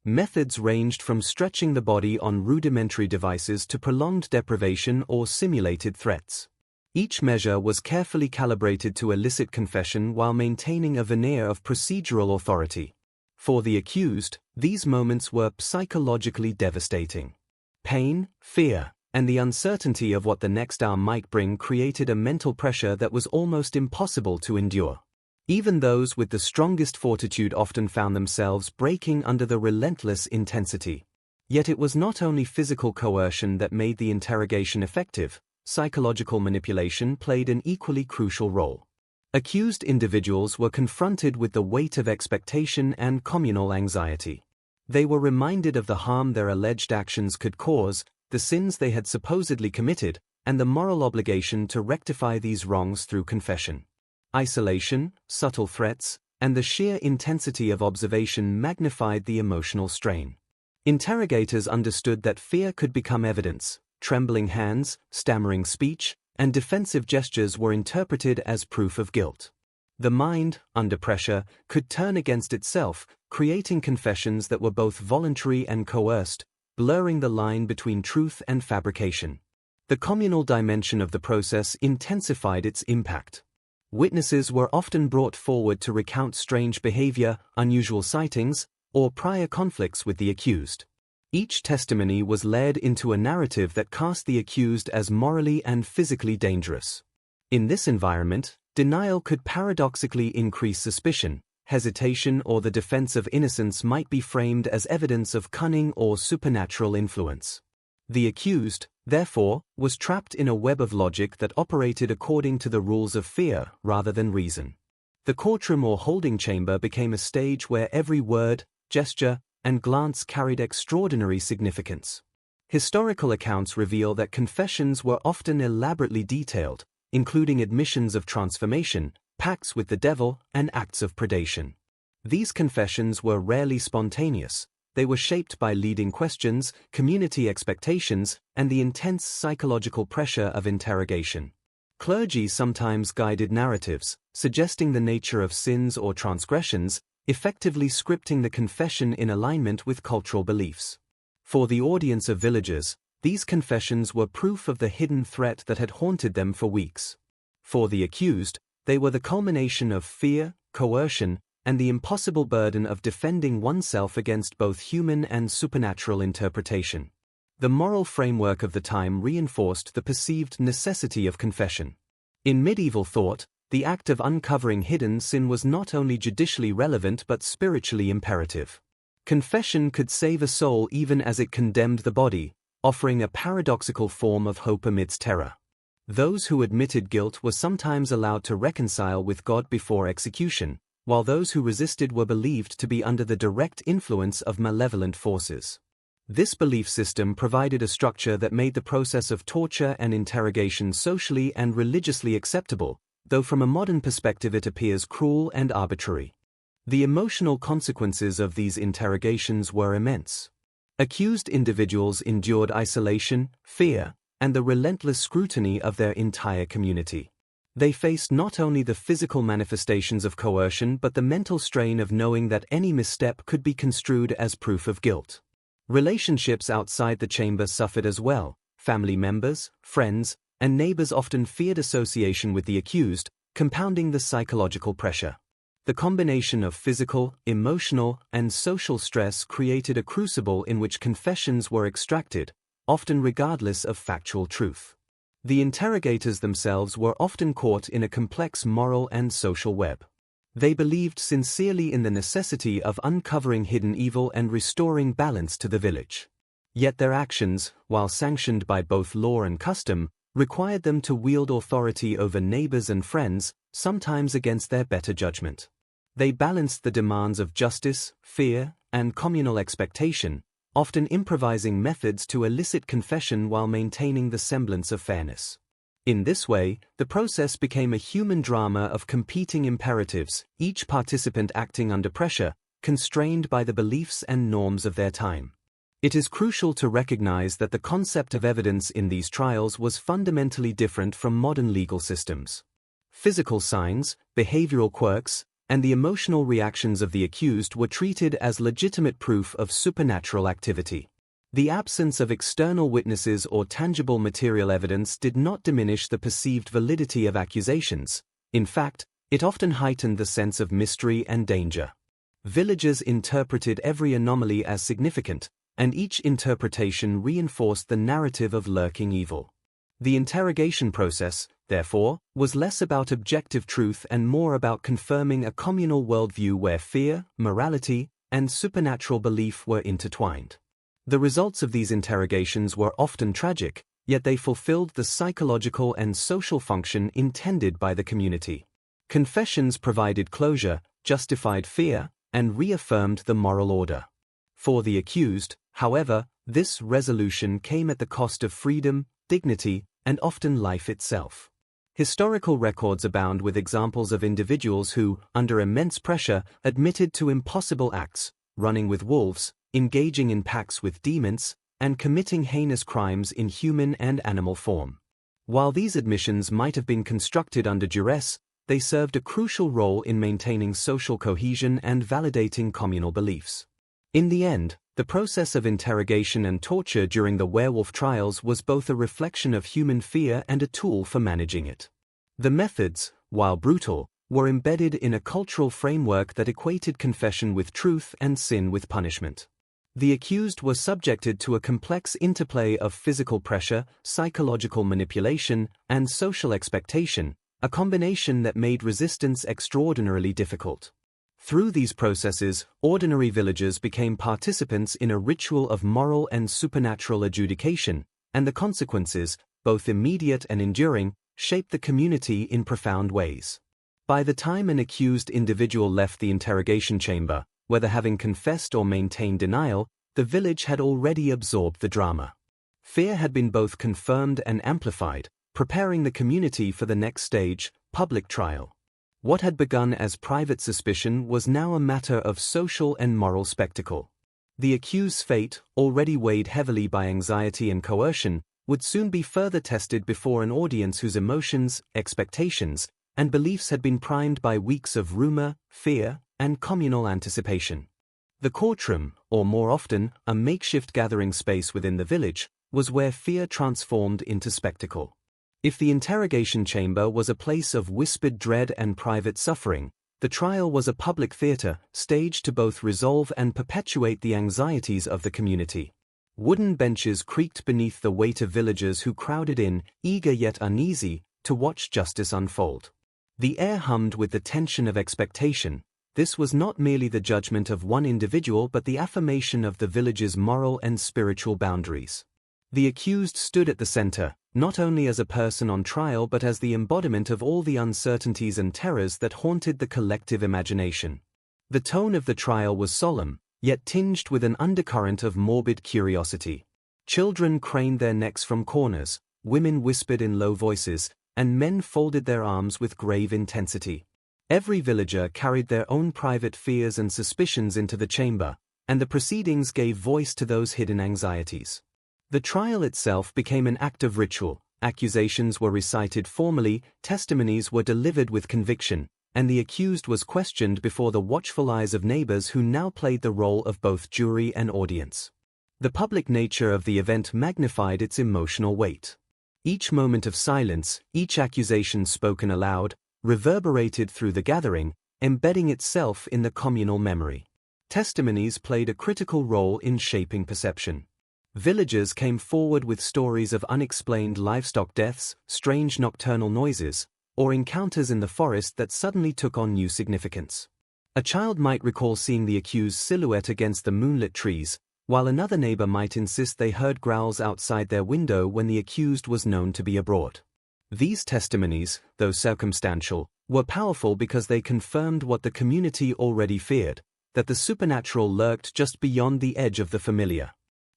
Methods ranged from stretching the body on rudimentary devices to prolonged deprivation or simulated threats. Each measure was carefully calibrated to elicit confession while maintaining a veneer of procedural authority. For the accused, these moments were psychologically devastating. Pain, fear, and the uncertainty of what the next hour might bring created a mental pressure that was almost impossible to endure. Even those with the strongest fortitude often found themselves breaking under the relentless intensity. Yet it was not only physical coercion that made the interrogation effective, psychological manipulation played an equally crucial role. Accused individuals were confronted with the weight of expectation and communal anxiety. They were reminded of the harm their alleged actions could cause, the sins they had supposedly committed, and the moral obligation to rectify these wrongs through confession. Isolation, subtle threats, and the sheer intensity of observation magnified the emotional strain. Interrogators understood that fear could become evidence. Trembling hands, stammering speech, and defensive gestures were interpreted as proof of guilt. The mind, under pressure, could turn against itself, creating confessions that were both voluntary and coerced, blurring the line between truth and fabrication. The communal dimension of the process intensified its impact. Witnesses were often brought forward to recount strange behavior, unusual sightings, or prior conflicts with the accused. Each testimony was led into a narrative that cast the accused as morally and physically dangerous. In this environment, denial could paradoxically increase suspicion. Hesitation or the defense of innocence might be framed as evidence of cunning or supernatural influence. The accused, therefore, was trapped in a web of logic that operated according to the rules of fear rather than reason. The courtroom or holding chamber became a stage where every word, gesture, and glance carried extraordinary significance. Historical accounts reveal that confessions were often elaborately detailed, including admissions of transformation, pacts with the devil, and acts of predation. These confessions were rarely spontaneous. They were shaped by leading questions, community expectations, and the intense psychological pressure of interrogation. Clergy sometimes guided narratives, suggesting the nature of sins or transgressions, effectively scripting the confession in alignment with cultural beliefs. For the audience of villagers, these confessions were proof of the hidden threat that had haunted them for weeks. For the accused, they were the culmination of fear, coercion, and the impossible burden of defending oneself against both human and supernatural interpretation. The moral framework of the time reinforced the perceived necessity of confession. In medieval thought, the act of uncovering hidden sin was not only judicially relevant but spiritually imperative. Confession could save a soul even as it condemned the body, offering a paradoxical form of hope amidst terror. Those who admitted guilt were sometimes allowed to reconcile with God before execution, while those who resisted were believed to be under the direct influence of malevolent forces. This belief system provided a structure that made the process of torture and interrogation socially and religiously acceptable, though from a modern perspective it appears cruel and arbitrary. The emotional consequences of these interrogations were immense. Accused individuals endured isolation, fear, and the relentless scrutiny of their entire community. They faced not only the physical manifestations of coercion but the mental strain of knowing that any misstep could be construed as proof of guilt. Relationships outside the chamber suffered as well. Family members, friends, and neighbors often feared association with the accused, compounding the psychological pressure. The combination of physical, emotional, and social stress created a crucible in which confessions were extracted, often regardless of factual truth. The interrogators themselves were often caught in a complex moral and social web. They believed sincerely in the necessity of uncovering hidden evil and restoring balance to the village. Yet their actions, while sanctioned by both law and custom, required them to wield authority over neighbors and friends, sometimes against their better judgment. They balanced the demands of justice, fear, and communal expectation, often improvising methods to elicit confession while maintaining the semblance of fairness. In this way, the process became a human drama of competing imperatives, each participant acting under pressure, constrained by the beliefs and norms of their time. It is crucial to recognize that the concept of evidence in these trials was fundamentally different from modern legal systems. Physical signs, behavioral quirks, and the emotional reactions of the accused were treated as legitimate proof of supernatural activity. The absence of external witnesses or tangible material evidence did not diminish the perceived validity of accusations. In fact, it often heightened the sense of mystery and danger. Villagers interpreted every anomaly as significant, and each interpretation reinforced the narrative of lurking evil. The interrogation process, therefore, was less about objective truth and more about confirming a communal worldview where fear, morality, and supernatural belief were intertwined. The results of these interrogations were often tragic, yet they fulfilled the psychological and social function intended by the community. Confessions provided closure, justified fear, and reaffirmed the moral order. For the accused, however, this resolution came at the cost of freedom, dignity, and often life itself. Historical records abound with examples of individuals who, under immense pressure, admitted to impossible acts, running with wolves, engaging in pacts with demons, and committing heinous crimes in human and animal form. While these admissions might have been constructed under duress, they served a crucial role in maintaining social cohesion and validating communal beliefs. In the end, the process of interrogation and torture during the werewolf trials was both a reflection of human fear and a tool for managing it. The methods, while brutal, were embedded in a cultural framework that equated confession with truth and sin with punishment. The accused were subjected to a complex interplay of physical pressure, psychological manipulation, and social expectation, a combination that made resistance extraordinarily difficult. Through these processes, ordinary villagers became participants in a ritual of moral and supernatural adjudication, and the consequences, both immediate and enduring, shaped the community in profound ways. By the time an accused individual left the interrogation chamber, whether having confessed or maintained denial, the village had already absorbed the drama. Fear had been both confirmed and amplified, preparing the community for the next stage, public trial. What had begun as private suspicion was now a matter of social and moral spectacle. The accused's fate, already weighed heavily by anxiety and coercion, would soon be further tested before an audience whose emotions, expectations, and beliefs had been primed by weeks of rumor, fear, and communal anticipation. The courtroom, or more often, a makeshift gathering space within the village, was where fear transformed into spectacle. If the interrogation chamber was a place of whispered dread and private suffering, the trial was a public theater, staged to both resolve and perpetuate the anxieties of the community. Wooden benches creaked beneath the weight of villagers who crowded in, eager yet uneasy, to watch justice unfold. The air hummed with the tension of expectation. This was not merely the judgment of one individual but the affirmation of the village's moral and spiritual boundaries. The accused stood at the center, not only as a person on trial but as the embodiment of all the uncertainties and terrors that haunted the collective imagination. The tone of the trial was solemn, yet tinged with an undercurrent of morbid curiosity. Children craned their necks from corners, women whispered in low voices, and men folded their arms with grave intensity. Every villager carried their own private fears and suspicions into the chamber, and the proceedings gave voice to those hidden anxieties. The trial itself became an act of ritual, accusations were recited formally, testimonies were delivered with conviction, and the accused was questioned before the watchful eyes of neighbors who now played the role of both jury and audience. The public nature of the event magnified its emotional weight. Each moment of silence, each accusation spoken aloud, reverberated through the gathering, embedding itself in the communal memory. Testimonies played a critical role in shaping perception. Villagers came forward with stories of unexplained livestock deaths, strange nocturnal noises, or encounters in the forest that suddenly took on new significance. A child might recall seeing the accused's silhouette against the moonlit trees, while another neighbor might insist they heard growls outside their window when the accused was known to be abroad. These testimonies, though circumstantial, were powerful because they confirmed what the community already feared, that the supernatural lurked just beyond the edge of the familiar.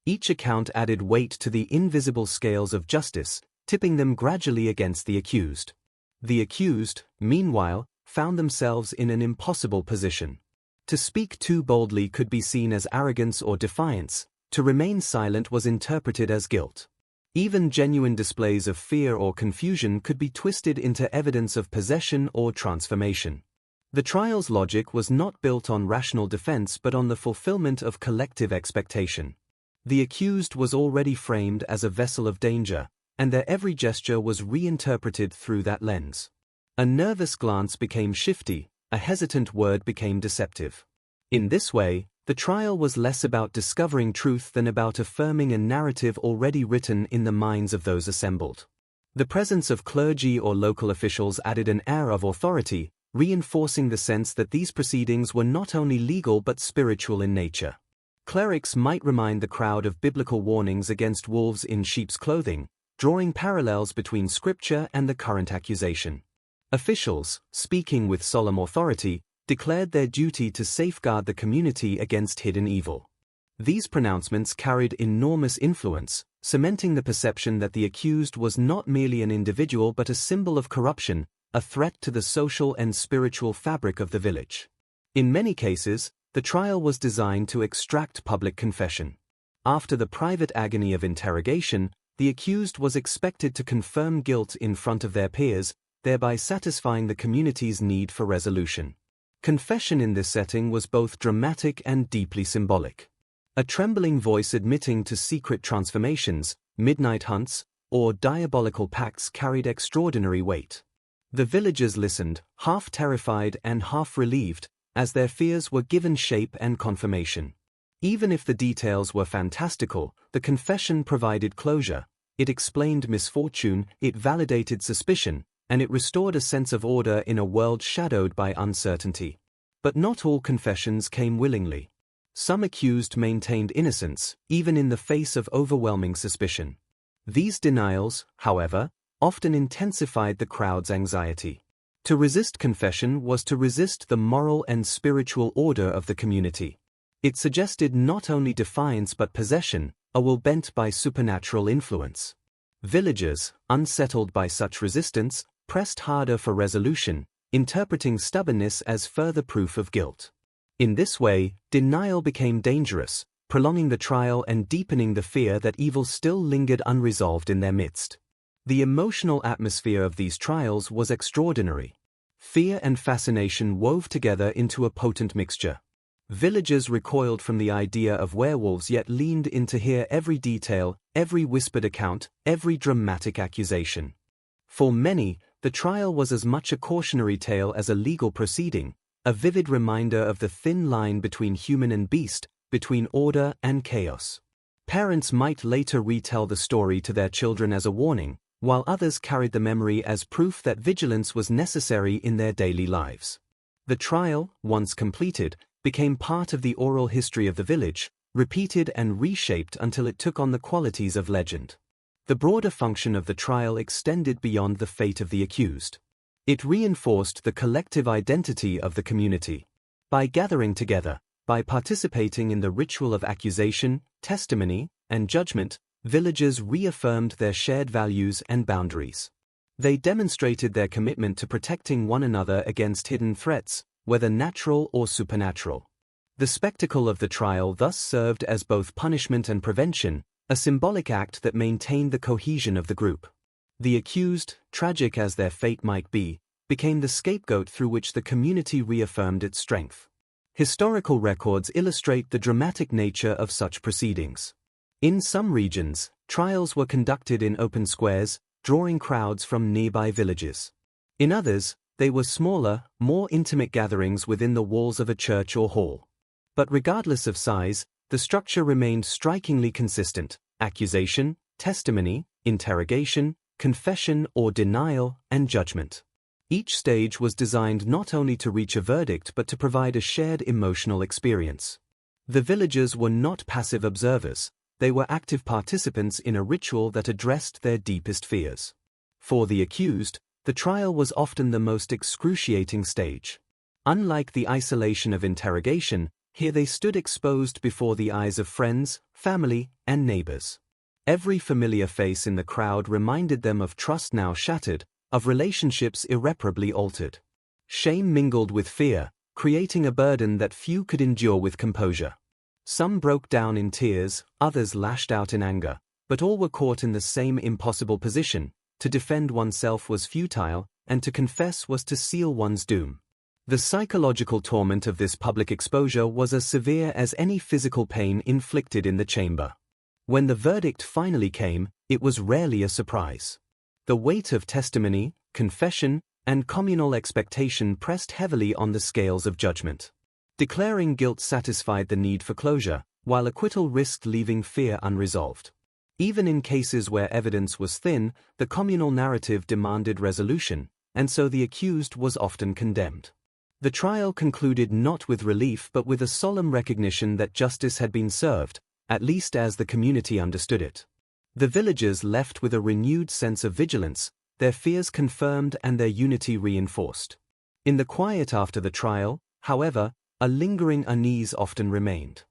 Each account added weight to the invisible scales of justice, tipping them gradually against the accused. The accused, meanwhile, found themselves in an impossible position. To speak too boldly could be seen as arrogance or defiance, to remain silent was interpreted as guilt. Even genuine displays of fear or confusion could be twisted into evidence of possession or transformation. The trial's logic was not built on rational defense but on the fulfillment of collective expectation. The accused was already framed as a vessel of danger, and their every gesture was reinterpreted through that lens. A nervous glance became shifty, a hesitant word became deceptive. In this way, the trial was less about discovering truth than about affirming a narrative already written in the minds of those assembled. The presence of clergy or local officials added an air of authority, reinforcing the sense that these proceedings were not only legal but spiritual in nature. Clerics might remind the crowd of biblical warnings against wolves in sheep's clothing, drawing parallels between scripture and the current accusation. Officials, speaking with solemn authority, declared their duty to safeguard the community against hidden evil. These pronouncements carried enormous influence, cementing the perception that the accused was not merely an individual but a symbol of corruption, a threat to the social and spiritual fabric of the village. In many cases, the trial was designed to extract public confession. After the private agony of interrogation, the accused was expected to confirm guilt in front of their peers, thereby satisfying the community's need for resolution. Confession in this setting was both dramatic and deeply symbolic. A trembling voice admitting to secret transformations, midnight hunts, or diabolical pacts carried extraordinary weight. The villagers listened, half terrified and half relieved, as their fears were given shape and confirmation. Even if the details were fantastical, the confession provided closure. It explained misfortune, it validated suspicion, and it restored a sense of order in a world shadowed by uncertainty. But not all confessions came willingly. Some accused maintained innocence, even in the face of overwhelming suspicion. These denials, however, often intensified the crowd's anxiety. To resist confession was to resist the moral and spiritual order of the community. It suggested not only defiance but possession, a will bent by supernatural influence. Villagers, unsettled by such resistance, pressed harder for resolution, interpreting stubbornness as further proof of guilt. In this way, denial became dangerous, prolonging the trial and deepening the fear that evil still lingered unresolved in their midst. The emotional atmosphere of these trials was extraordinary. Fear and fascination wove together into a potent mixture. Villagers recoiled from the idea of werewolves yet leaned in to hear every detail, every whispered account, every dramatic accusation. For many, the trial was as much a cautionary tale as a legal proceeding, a vivid reminder of the thin line between human and beast, between order and chaos. Parents might later retell the story to their children as a warning, while others carried the memory as proof that vigilance was necessary in their daily lives. The trial, once completed, became part of the oral history of the village, repeated and reshaped until it took on the qualities of legend. The broader function of the trial extended beyond the fate of the accused. It reinforced the collective identity of the community. By gathering together, by participating in the ritual of accusation, testimony, and judgment, villagers reaffirmed their shared values and boundaries. They demonstrated their commitment to protecting one another against hidden threats, whether natural or supernatural. The spectacle of the trial thus served as both punishment and prevention, a symbolic act that maintained the cohesion of the group. The accused, tragic as their fate might be, became the scapegoat through which the community reaffirmed its strength. Historical records illustrate the dramatic nature of such proceedings. In some regions, trials were conducted in open squares, drawing crowds from nearby villages. In others, they were smaller, more intimate gatherings within the walls of a church or hall. But regardless of size, the structure remained strikingly consistent: accusation, testimony, interrogation, confession or denial, and judgment. Each stage was designed not only to reach a verdict but to provide a shared emotional experience. The villagers were not passive observers, they were active participants in a ritual that addressed their deepest fears. For the accused, the trial was often the most excruciating stage. Unlike the isolation of interrogation, here they stood exposed before the eyes of friends, family, and neighbors. Every familiar face in the crowd reminded them of trust now shattered, of relationships irreparably altered. Shame mingled with fear, creating a burden that few could endure with composure. Some broke down in tears, others lashed out in anger, but all were caught in the same impossible position: to defend oneself was futile, and to confess was to seal one's doom. The psychological torment of this public exposure was as severe as any physical pain inflicted in the chamber. When the verdict finally came, it was rarely a surprise. The weight of testimony, confession, and communal expectation pressed heavily on the scales of judgment. Declaring guilt satisfied the need for closure, while acquittal risked leaving fear unresolved. Even in cases where evidence was thin, the communal narrative demanded resolution, and so the accused was often condemned. The trial concluded not with relief but with a solemn recognition that justice had been served, at least as the community understood it. The villagers left with a renewed sense of vigilance, their fears confirmed and their unity reinforced. In the quiet after the trial, however, a lingering unease often remained.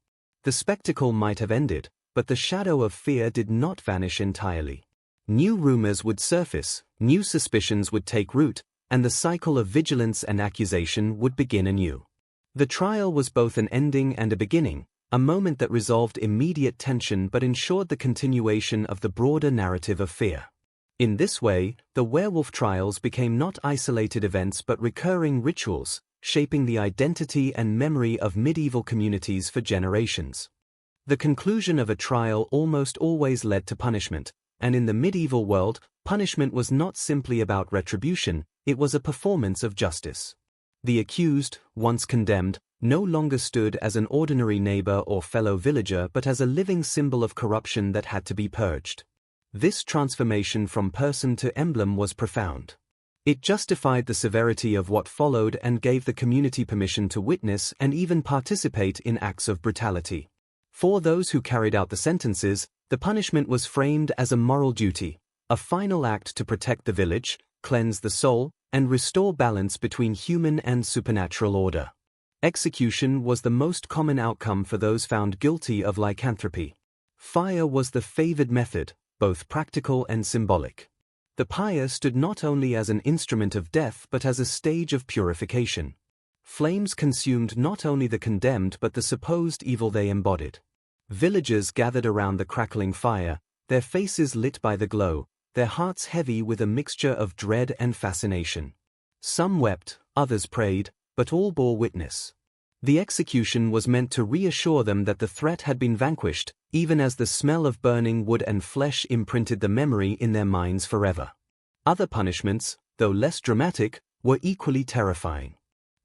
The spectacle might have ended, but the shadow of fear did not vanish entirely. New rumors would surface, new suspicions would take root, and the cycle of vigilance and accusation would begin anew. The trial was both an ending and a beginning, a moment that resolved immediate tension but ensured the continuation of the broader narrative of fear. In this way, the werewolf trials became not isolated events but recurring rituals, shaping the identity and memory of medieval communities for generations. The conclusion of a trial almost always led to punishment, and in the medieval world, punishment was not simply about retribution, it was a performance of justice. The accused, once condemned, no longer stood as an ordinary neighbor or fellow villager but as a living symbol of corruption that had to be purged. This transformation from person to emblem was profound. It justified the severity of what followed and gave the community permission to witness and even participate in acts of brutality. For those who carried out the sentences, the punishment was framed as a moral duty, a final act to protect the village, cleanse the soul, and restore balance between human and supernatural order. Execution was the most common outcome for those found guilty of lycanthropy. Fire was the favored method, both practical and symbolic. The pyre stood not only as an instrument of death but as a stage of purification. Flames consumed not only the condemned but the supposed evil they embodied. Villagers gathered around the crackling fire, their faces lit by the glow, their hearts heavy with a mixture of dread and fascination. Some wept, others prayed, but all bore witness. The execution was meant to reassure them that the threat had been vanquished, even as the smell of burning wood and flesh imprinted the memory in their minds forever. Other punishments, though less dramatic, were equally terrifying.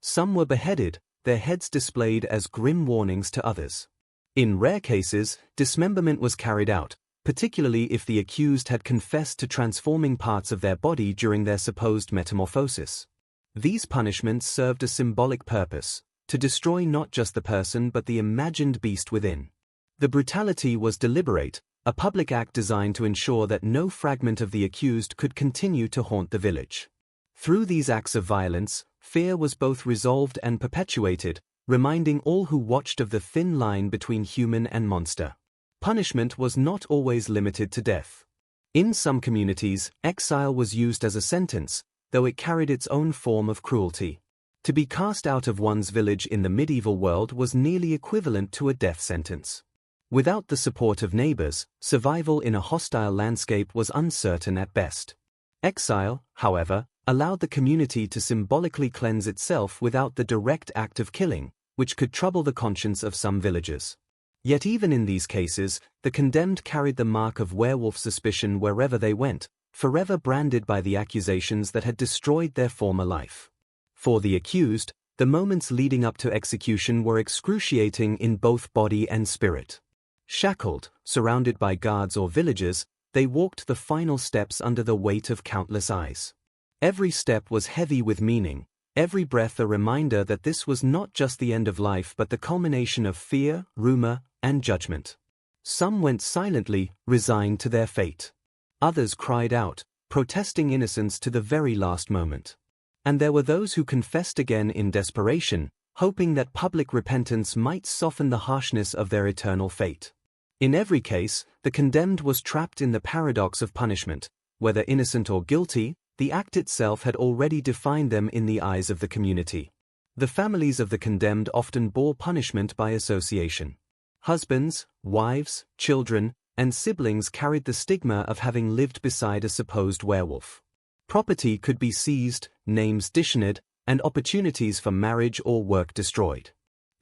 Some were beheaded, their heads displayed as grim warnings to others. In rare cases, dismemberment was carried out, particularly if the accused had confessed to transforming parts of their body during their supposed metamorphosis. These punishments served a symbolic purpose, to destroy not just the person but the imagined beast within. The brutality was deliberate, a public act designed to ensure that no fragment of the accused could continue to haunt the village. Through these acts of violence, fear was both resolved and perpetuated, reminding all who watched of the thin line between human and monster. Punishment was not always limited to death. In some communities, exile was used as a sentence, though it carried its own form of cruelty. To be cast out of one's village in the medieval world was nearly equivalent to a death sentence. Without the support of neighbors, survival in a hostile landscape was uncertain at best. Exile, however, allowed the community to symbolically cleanse itself without the direct act of killing, which could trouble the conscience of some villagers. Yet even in these cases, the condemned carried the mark of werewolf suspicion wherever they went, forever branded by the accusations that had destroyed their former life. For the accused, the moments leading up to execution were excruciating in both body and spirit. Shackled, surrounded by guards or villagers, they walked the final steps under the weight of countless eyes. Every step was heavy with meaning, every breath a reminder that this was not just the end of life but the culmination of fear, rumor, and judgment. Some went silently, resigned to their fate. Others cried out, protesting innocence to the very last moment. And there were those who confessed again in desperation, hoping that public repentance might soften the harshness of their eternal fate. In every case, the condemned was trapped in the paradox of punishment. Whether innocent or guilty, the act itself had already defined them in the eyes of the community. The families of the condemned often bore punishment by association. Husbands, wives, children, and siblings carried the stigma of having lived beside a supposed werewolf. Property could be seized, names dishonoured, and opportunities for marriage or work destroyed.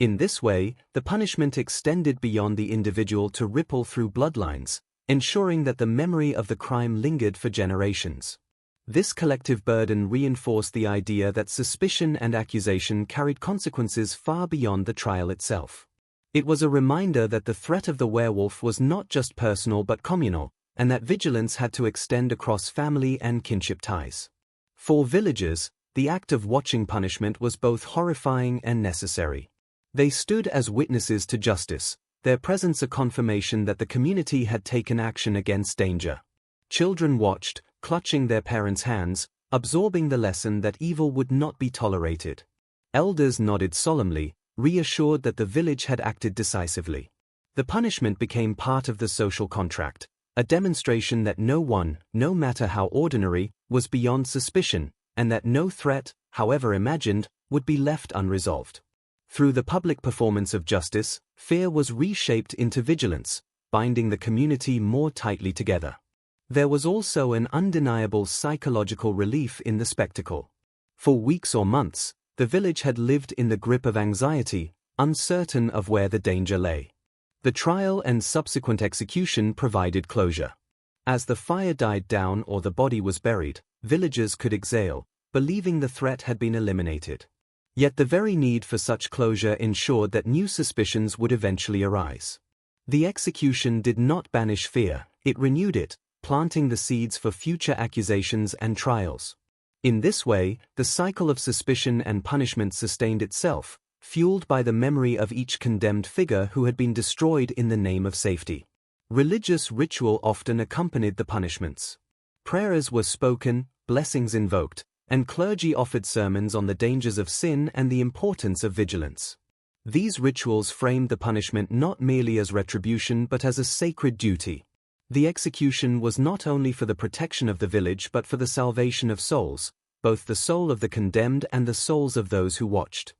In this way, the punishment extended beyond the individual to ripple through bloodlines, ensuring that the memory of the crime lingered for generations. This collective burden reinforced the idea that suspicion and accusation carried consequences far beyond the trial itself. It was a reminder that the threat of the werewolf was not just personal but communal, and that vigilance had to extend across family and kinship ties. For villagers, the act of watching punishment was both horrifying and necessary. They stood as witnesses to justice, their presence a confirmation that the community had taken action against danger. Children watched, clutching their parents' hands, absorbing the lesson that evil would not be tolerated. Elders nodded solemnly, reassured that the village had acted decisively. The punishment became part of the social contract, a demonstration that no one, no matter how ordinary, was beyond suspicion, and that no threat, however imagined, would be left unresolved. Through the public performance of justice, fear was reshaped into vigilance, binding the community more tightly together. There was also an undeniable psychological relief in the spectacle. For weeks or months, the village had lived in the grip of anxiety, uncertain of where the danger lay. The trial and subsequent execution provided closure. As the fire died down or the body was buried, villagers could exhale, believing the threat had been eliminated. Yet the very need for such closure ensured that new suspicions would eventually arise. The execution did not banish fear, it renewed it, planting the seeds for future accusations and trials. In this way, the cycle of suspicion and punishment sustained itself, fueled by the memory of each condemned figure who had been destroyed in the name of safety. Religious ritual often accompanied the punishments. Prayers were spoken, blessings invoked, and clergy offered sermons on the dangers of sin and the importance of vigilance. These rituals framed the punishment not merely as retribution but as a sacred duty. The execution was not only for the protection of the village but for the salvation of souls, both the soul of the condemned and the souls of those who watched.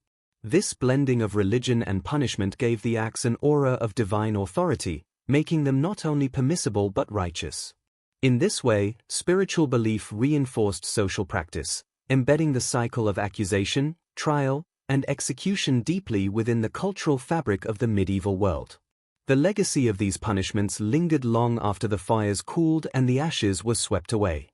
This blending of religion and punishment gave the acts an aura of divine authority, making them not only permissible but righteous. In this way, spiritual belief reinforced social practice, embedding the cycle of accusation, trial, and execution deeply within the cultural fabric of the medieval world. The legacy of these punishments lingered long after the fires cooled and the ashes were swept away.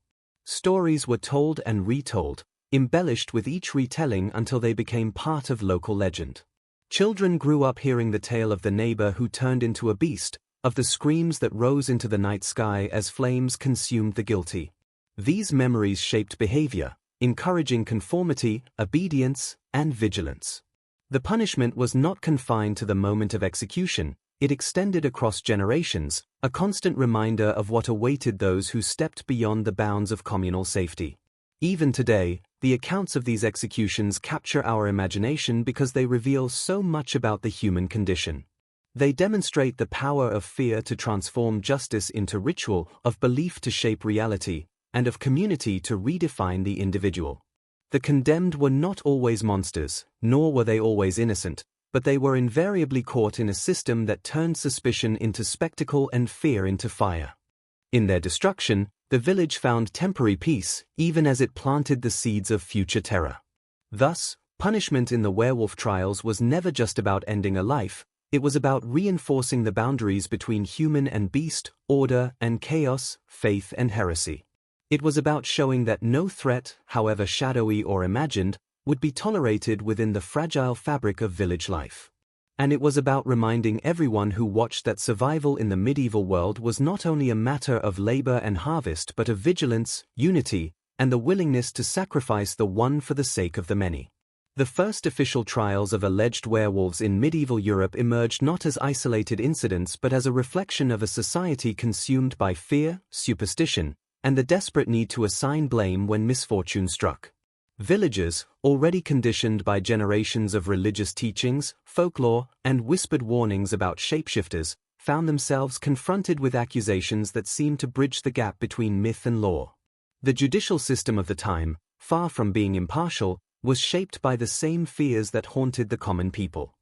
Stories were told and retold, embellished with each retelling until they became part of local legend. Children grew up hearing the tale of the neighbor who turned into a beast, of the screams that rose into the night sky as flames consumed the guilty. These memories shaped behavior, encouraging conformity, obedience, and vigilance. The punishment was not confined to the moment of execution, it extended across generations, a constant reminder of what awaited those who stepped beyond the bounds of communal safety. Even today, the accounts of these executions capture our imagination because they reveal so much about the human condition. They demonstrate the power of fear to transform justice into ritual, of belief to shape reality, and of community to redefine the individual. The condemned were not always monsters, nor were they always innocent, but they were invariably caught in a system that turned suspicion into spectacle and fear into fire. In their destruction, the village found temporary peace, even as it planted the seeds of future terror. Thus, punishment in the werewolf trials was never just about ending a life, it was about reinforcing the boundaries between human and beast, order and chaos, faith and heresy. It was about showing that no threat, however shadowy or imagined, would be tolerated within the fragile fabric of village life. And it was about reminding everyone who watched that survival in the medieval world was not only a matter of labor and harvest but of vigilance, unity, and the willingness to sacrifice the one for the sake of the many. The first official trials of alleged werewolves in medieval Europe emerged not as isolated incidents but as a reflection of a society consumed by fear, superstition, and the desperate need to assign blame when misfortune struck. Villagers, already conditioned by generations of religious teachings, folklore, and whispered warnings about shapeshifters, found themselves confronted with accusations that seemed to bridge the gap between myth and law. The judicial system of the time, far from being impartial, was shaped by the same fears that haunted the common people.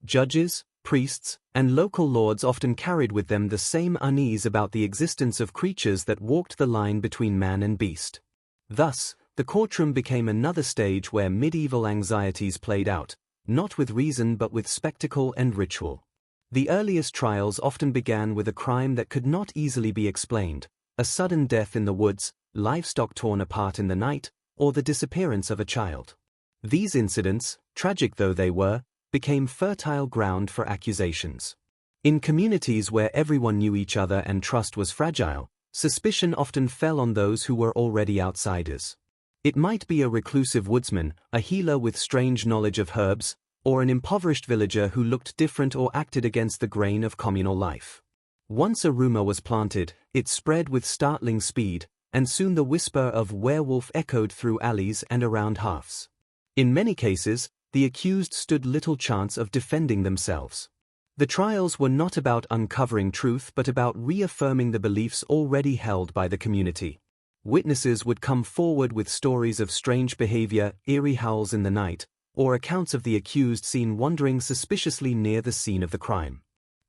Judges, priests, and local lords often carried with them the same unease about the existence of creatures that walked the line between man and beast. Thus, the courtroom became another stage where medieval anxieties played out, not with reason but with spectacle and ritual. The earliest trials often began with a crime that could not easily be explained, a sudden death in the woods, livestock torn apart in the night, or the disappearance of a child. These incidents, tragic though they were, became fertile ground for accusations. In communities where everyone knew each other and trust was fragile, suspicion often fell on those who were already outsiders. It might be a reclusive woodsman, a healer with strange knowledge of herbs, or an impoverished villager who looked different or acted against the grain of communal life. Once a rumor was planted, it spread with startling speed, and soon the whisper of werewolf echoed through alleys and around hearths. In many cases, the accused stood little chance of defending themselves. The trials were not about uncovering truth but about reaffirming the beliefs already held by the community. Witnesses would come forward with stories of strange behavior, eerie howls in the night, or accounts of the accused seen wandering suspiciously near the scene of the crime.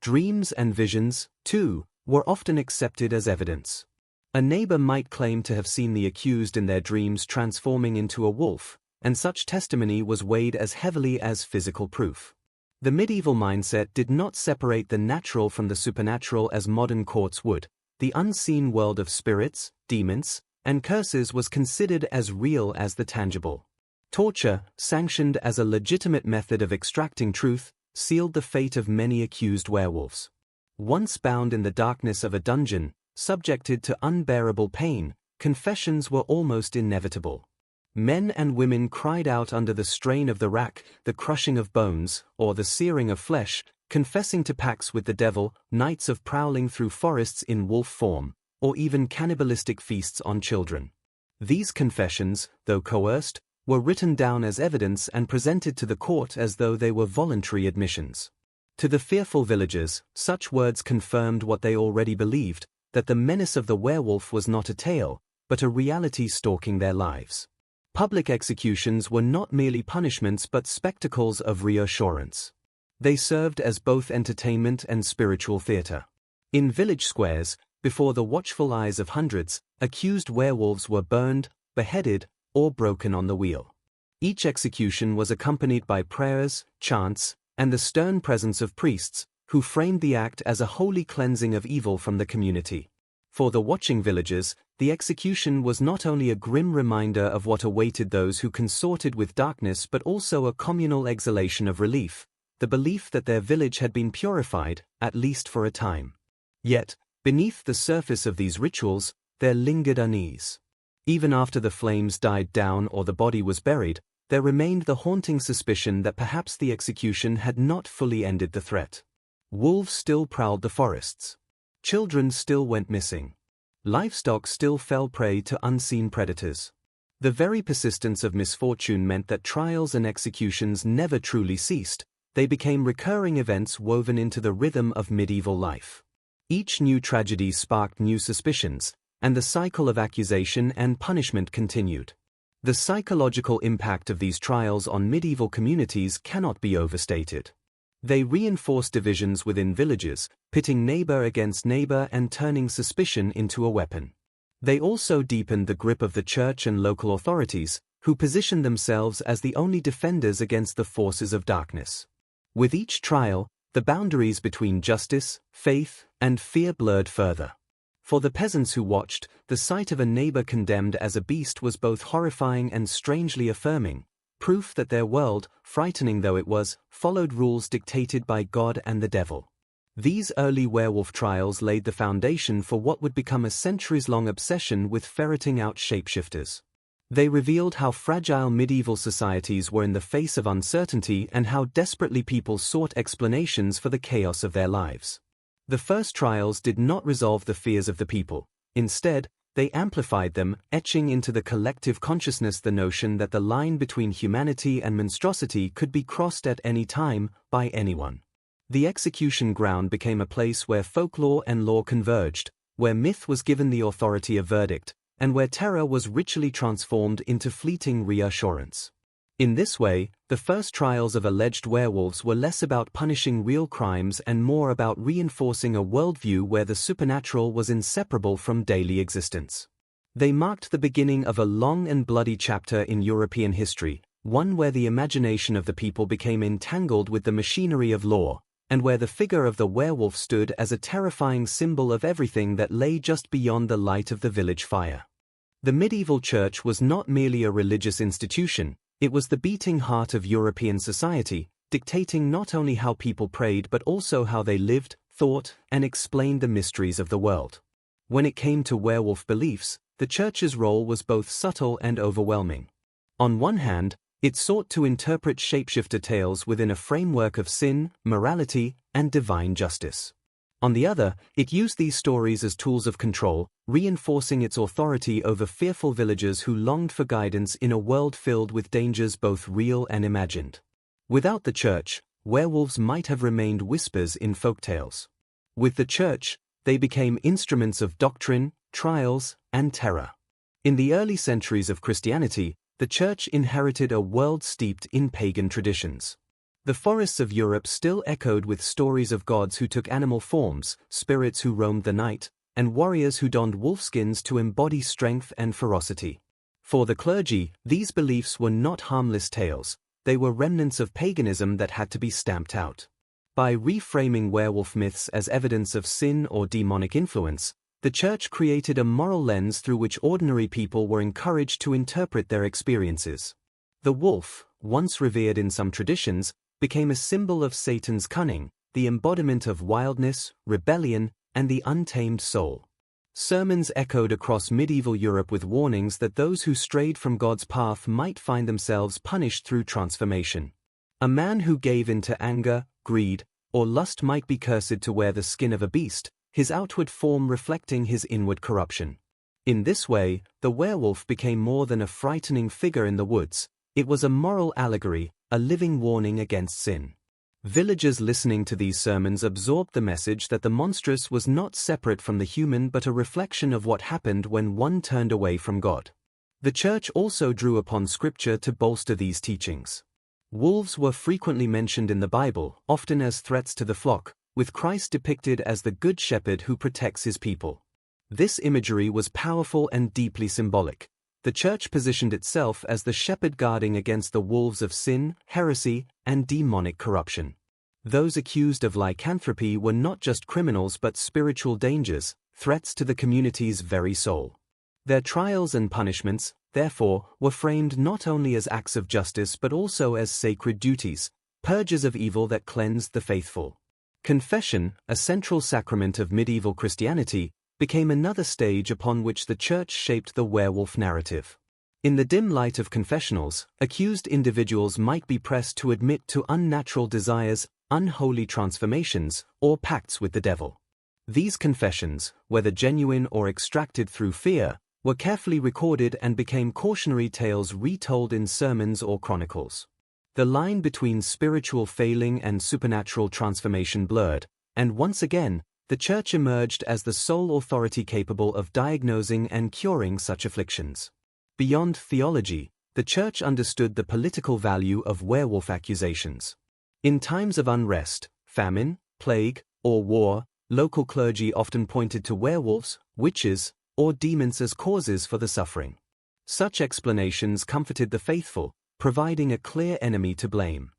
Dreams and visions, too, were often accepted as evidence. A neighbor might claim to have seen the accused in their dreams transforming into a wolf, and such testimony was weighed as heavily as physical proof. The medieval mindset did not separate the natural from the supernatural as modern courts would. The unseen world of spirits, demons, and curses was considered as real as the tangible. Torture, sanctioned as a legitimate method of extracting truth, sealed the fate of many accused werewolves. Once bound in the darkness of a dungeon, subjected to unbearable pain, confessions were almost inevitable. Men and women cried out under the strain of the rack, the crushing of bones, or the searing of flesh, confessing to pacts with the devil, nights of prowling through forests in wolf form, or even cannibalistic feasts on children. These confessions, though coerced, were written down as evidence and presented to the court as though they were voluntary admissions. To the fearful villagers, such words confirmed what they already believed, that the menace of the werewolf was not a tale, but a reality stalking their lives. Public executions were not merely punishments but spectacles of reassurance. They served as both entertainment and spiritual theater. In village squares, before the watchful eyes of hundreds, accused werewolves were burned, beheaded, or broken on the wheel. Each execution was accompanied by prayers, chants, and the stern presence of priests, who framed the act as a holy cleansing of evil from the community. For the watching villagers, the execution was not only a grim reminder of what awaited those who consorted with darkness but also a communal exhalation of relief, the belief that their village had been purified, at least for a time. Yet, beneath the surface of these rituals, there lingered unease. Even after the flames died down or the body was buried, there remained the haunting suspicion that perhaps the execution had not fully ended the threat. Wolves still prowled the forests. Children still went missing. Livestock still fell prey to unseen predators. The very persistence of misfortune meant that trials and executions never truly ceased. They became recurring events woven into the rhythm of medieval life. Each new tragedy sparked new suspicions, and the cycle of accusation and punishment continued. The psychological impact of these trials on medieval communities cannot be overstated. They reinforced divisions within villages, pitting neighbor against neighbor and turning suspicion into a weapon. They also deepened the grip of the church and local authorities, who positioned themselves as the only defenders against the forces of darkness. With each trial, the boundaries between justice, faith, and fear blurred further. For the peasants who watched, the sight of a neighbor condemned as a beast was both horrifying and strangely affirming, proof that their world, frightening though it was, followed rules dictated by God and the devil. These early werewolf trials laid the foundation for what would become a centuries-long obsession with ferreting out shapeshifters. They revealed how fragile medieval societies were in the face of uncertainty and how desperately people sought explanations for the chaos of their lives. The first trials did not resolve the fears of the people. Instead, they amplified them, etching into the collective consciousness the notion that the line between humanity and monstrosity could be crossed at any time, by anyone. The execution ground became a place where folklore and law converged, where myth was given the authority of verdict, and where terror was ritually transformed into fleeting reassurance. In this way, the first trials of alleged werewolves were less about punishing real crimes and more about reinforcing a worldview where the supernatural was inseparable from daily existence. They marked the beginning of a long and bloody chapter in European history, one where the imagination of the people became entangled with the machinery of law, and where the figure of the werewolf stood as a terrifying symbol of everything that lay just beyond the light of the village fire. The medieval church was not merely a religious institution. It was the beating heart of European society, dictating not only how people prayed but also how they lived, thought, and explained the mysteries of the world. When it came to werewolf beliefs, the church's role was both subtle and overwhelming. On one hand, it sought to interpret shapeshifter tales within a framework of sin, morality, and divine justice. On the other, it used these stories as tools of control, reinforcing its authority over fearful villagers who longed for guidance in a world filled with dangers both real and imagined. Without the church, werewolves might have remained whispers in folktales. With the Church, they became instruments of doctrine, trials, and terror. In the early centuries of Christianity, the Church inherited a world steeped in pagan traditions. The forests of Europe still echoed with stories of gods who took animal forms, spirits who roamed the night, and warriors who donned wolfskins to embody strength and ferocity. For the clergy, these beliefs were not harmless tales, they were remnants of paganism that had to be stamped out. By reframing werewolf myths as evidence of sin or demonic influence, the Church created a moral lens through which ordinary people were encouraged to interpret their experiences. The wolf, once revered in some traditions, became a symbol of Satan's cunning, the embodiment of wildness, rebellion, and the untamed soul. Sermons echoed across medieval Europe with warnings that those who strayed from God's path might find themselves punished through transformation. A man who gave in to anger, greed, or lust might be cursed to wear the skin of a beast, his outward form reflecting his inward corruption. In this way, the werewolf became more than a frightening figure in the woods, it was a moral allegory, a living warning against sin. Villagers listening to these sermons absorbed the message that the monstrous was not separate from the human but a reflection of what happened when one turned away from God. The Church also drew upon Scripture to bolster these teachings. Wolves were frequently mentioned in the Bible, often as threats to the flock, with Christ depicted as the Good Shepherd who protects his people. This imagery was powerful and deeply symbolic. The Church positioned itself as the shepherd guarding against the wolves of sin, heresy, and demonic corruption. Those accused of lycanthropy were not just criminals but spiritual dangers, threats to the community's very soul. Their trials and punishments, therefore, were framed not only as acts of justice but also as sacred duties, purges of evil that cleansed the faithful. Confession, a central sacrament of medieval Christianity, became another stage upon which the Church shaped the werewolf narrative. In the dim light of confessionals, accused individuals might be pressed to admit to unnatural desires, unholy transformations, or pacts with the devil. These confessions, whether genuine or extracted through fear, were carefully recorded and became cautionary tales retold in sermons or chronicles. The line between spiritual failing and supernatural transformation blurred, and once again, the Church emerged as the sole authority capable of diagnosing and curing such afflictions. Beyond theology, the Church understood the political value of werewolf accusations. In times of unrest, famine, plague, or war, local clergy often pointed to werewolves, witches, or demons as causes for the suffering. Such explanations comforted the faithful, providing a clear enemy to blame.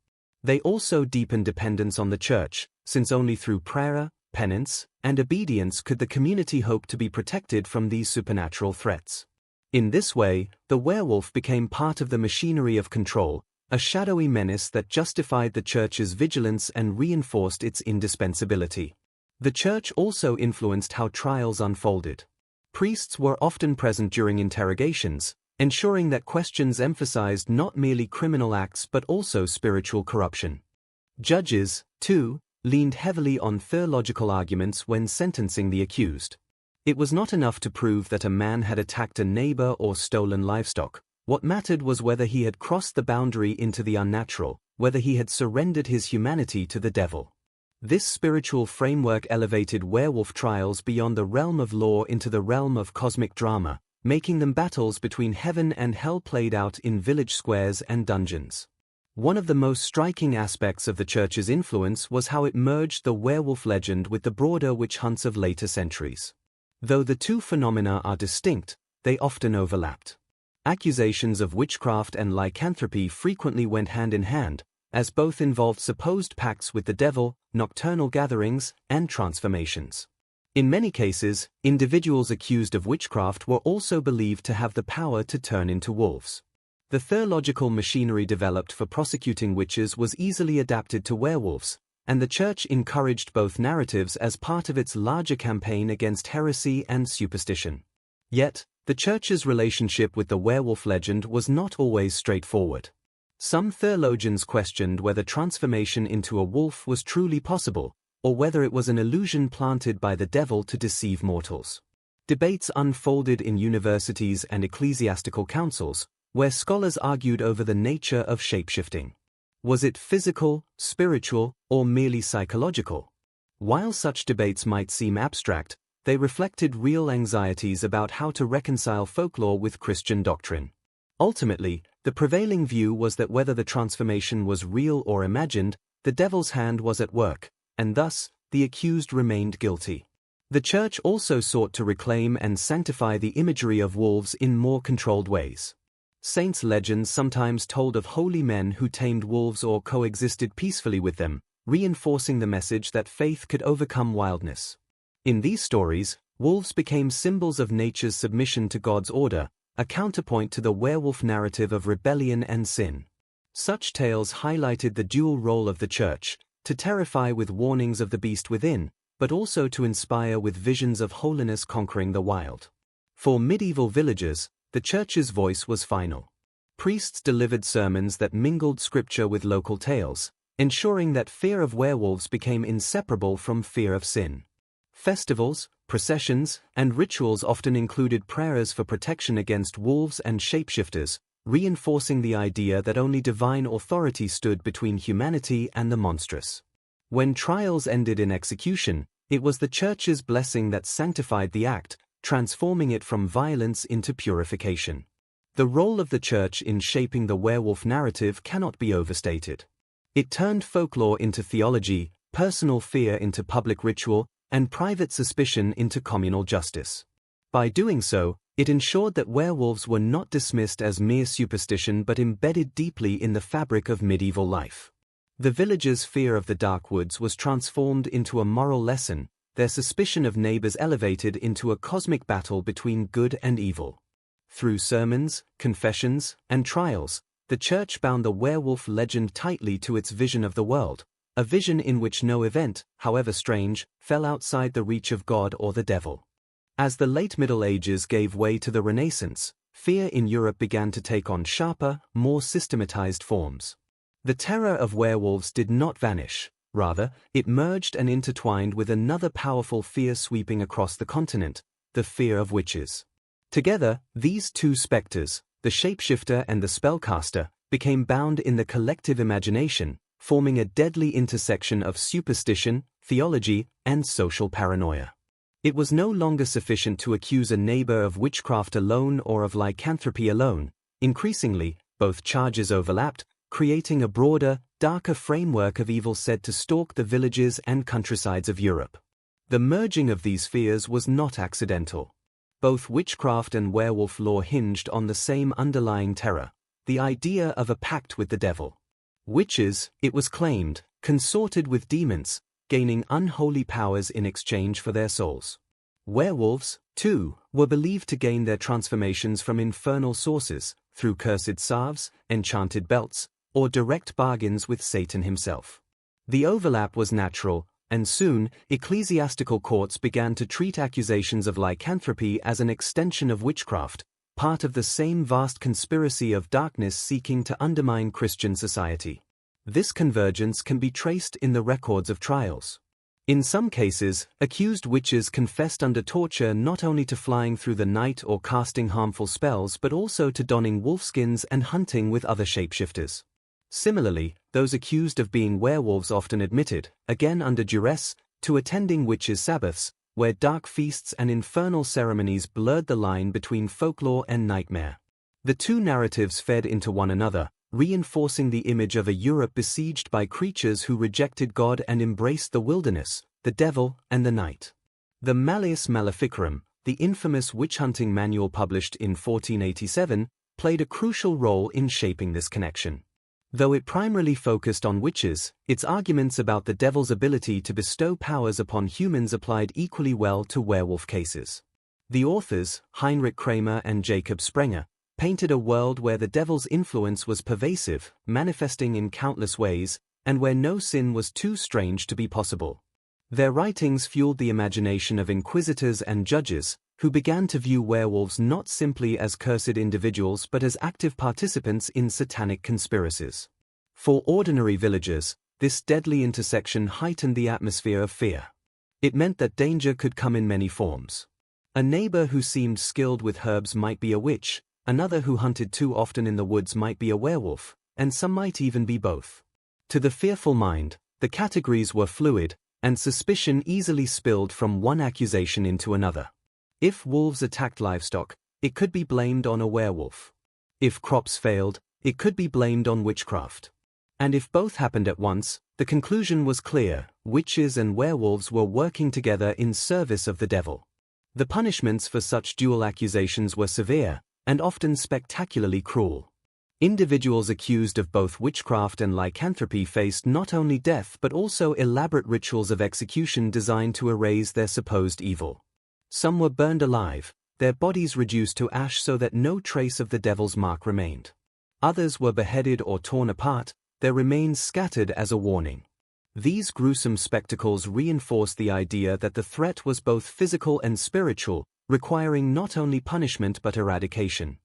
They also deepened dependence on the Church, since only through prayer, penance, and obedience could the community hope to be protected from these supernatural threats. In this way, the werewolf became part of the machinery of control, a shadowy menace that justified the Church's vigilance and reinforced its indispensability. The Church also influenced how trials unfolded. Priests were often present during interrogations, ensuring that questions emphasized not merely criminal acts but also spiritual corruption. Judges, too, leaned heavily on theological arguments when sentencing the accused. It was not enough to prove that a man had attacked a neighbor or stolen livestock. What mattered was whether he had crossed the boundary into the unnatural, whether he had surrendered his humanity to the devil. This spiritual framework elevated werewolf trials beyond the realm of law into the realm of cosmic drama, making them battles between heaven and hell played out in village squares and dungeons. One of the most striking aspects of the Church's influence was how it merged the werewolf legend with the broader witch hunts of later centuries. Though the two phenomena are distinct, they often overlapped. Accusations of witchcraft and lycanthropy frequently went hand in hand, as both involved supposed pacts with the devil, nocturnal gatherings, and transformations. In many cases, individuals accused of witchcraft were also believed to have the power to turn into wolves. The theological machinery developed for prosecuting witches was easily adapted to werewolves, and the Church encouraged both narratives as part of its larger campaign against heresy and superstition. Yet, the Church's relationship with the werewolf legend was not always straightforward. Some theologians questioned whether transformation into a wolf was truly possible, or whether it was an illusion planted by the devil to deceive mortals. Debates unfolded in universities and ecclesiastical councils, where scholars argued over the nature of shapeshifting. Was it physical, spiritual, or merely psychological? While such debates might seem abstract, they reflected real anxieties about how to reconcile folklore with Christian doctrine. Ultimately, the prevailing view was that whether the transformation was real or imagined, the devil's hand was at work, and thus, the accused remained guilty. The Church also sought to reclaim and sanctify the imagery of wolves in more controlled ways. Saints' legends sometimes told of holy men who tamed wolves or coexisted peacefully with them, reinforcing the message that faith could overcome wildness. In these stories, wolves became symbols of nature's submission to God's order, a counterpoint to the werewolf narrative of rebellion and sin. Such tales highlighted the dual role of the Church, to terrify with warnings of the beast within, but also to inspire with visions of holiness conquering the wild. For medieval villagers, the Church's voice was final. Priests delivered sermons that mingled scripture with local tales, ensuring that fear of werewolves became inseparable from fear of sin. Festivals, processions, and rituals often included prayers for protection against wolves and shapeshifters, reinforcing the idea that only divine authority stood between humanity and the monstrous. When trials ended in execution, it was the Church's blessing that sanctified the act, transforming it from violence into purification. The role of the Church in shaping the werewolf narrative cannot be overstated. It turned folklore into theology, personal fear into public ritual, and private suspicion into communal justice. By doing so, it ensured that werewolves were not dismissed as mere superstition but embedded deeply in the fabric of medieval life. The villagers' fear of the dark woods was transformed into a moral lesson, their suspicion of neighbors elevated into a cosmic battle between good and evil. Through sermons, confessions, and trials, the Church bound the werewolf legend tightly to its vision of the world, a vision in which no event, however strange, fell outside the reach of God or the devil. As the late Middle Ages gave way to the Renaissance, fear in Europe began to take on sharper, more systematized forms. The terror of werewolves did not vanish, rather, it merged and intertwined with another powerful fear sweeping across the continent, the fear of witches. Together, these two specters, the shapeshifter and the spellcaster, became bound in the collective imagination, forming a deadly intersection of superstition, theology, and social paranoia. It was no longer sufficient to accuse a neighbor of witchcraft alone or of lycanthropy alone. Increasingly, both charges overlapped, creating a broader, darker framework of evil said to stalk the villages and countrysides of Europe. The merging of these fears was not accidental. Both witchcraft and werewolf lore hinged on the same underlying terror, the idea of a pact with the devil. Witches, it was claimed, consorted with demons, gaining unholy powers in exchange for their souls. Werewolves, too, were believed to gain their transformations from infernal sources, through cursed salves, enchanted belts, or direct bargains with Satan himself. The overlap was natural, and soon, ecclesiastical courts began to treat accusations of lycanthropy as an extension of witchcraft, part of the same vast conspiracy of darkness seeking to undermine Christian society. This convergence can be traced in the records of trials. In some cases, accused witches confessed under torture not only to flying through the night or casting harmful spells but also to donning wolfskins and hunting with other shapeshifters. Similarly, those accused of being werewolves often admitted, again under duress, to attending witches' sabbaths, where dark feasts and infernal ceremonies blurred the line between folklore and nightmare. The two narratives fed into one another, reinforcing the image of a Europe besieged by creatures who rejected God and embraced the wilderness, the devil, and the night. The Malleus Maleficarum, the infamous witch-hunting manual published in 1487, played a crucial role in shaping this connection. Though it primarily focused on witches, its arguments about the devil's ability to bestow powers upon humans applied equally well to werewolf cases. The authors, Heinrich Kramer and Jacob Sprenger, painted a world where the devil's influence was pervasive, manifesting in countless ways, and where no sin was too strange to be possible. Their writings fueled the imagination of inquisitors and judges, who began to view werewolves not simply as cursed individuals but as active participants in satanic conspiracies. For ordinary villagers, this deadly intersection heightened the atmosphere of fear. It meant that danger could come in many forms. A neighbor who seemed skilled with herbs might be a witch, another who hunted too often in the woods might be a werewolf, and some might even be both. To the fearful mind, the categories were fluid, and suspicion easily spilled from one accusation into another. If wolves attacked livestock, it could be blamed on a werewolf. If crops failed, it could be blamed on witchcraft. And if both happened at once, the conclusion was clear: witches and werewolves were working together in service of the devil. The punishments for such dual accusations were severe, and often spectacularly cruel. Individuals accused of both witchcraft and lycanthropy faced not only death but also elaborate rituals of execution designed to erase their supposed evil. Some were burned alive, their bodies reduced to ash so that no trace of the devil's mark remained. Others were beheaded or torn apart, their remains scattered as a warning. These gruesome spectacles reinforced the idea that the threat was both physical and spiritual, requiring not only punishment but eradication.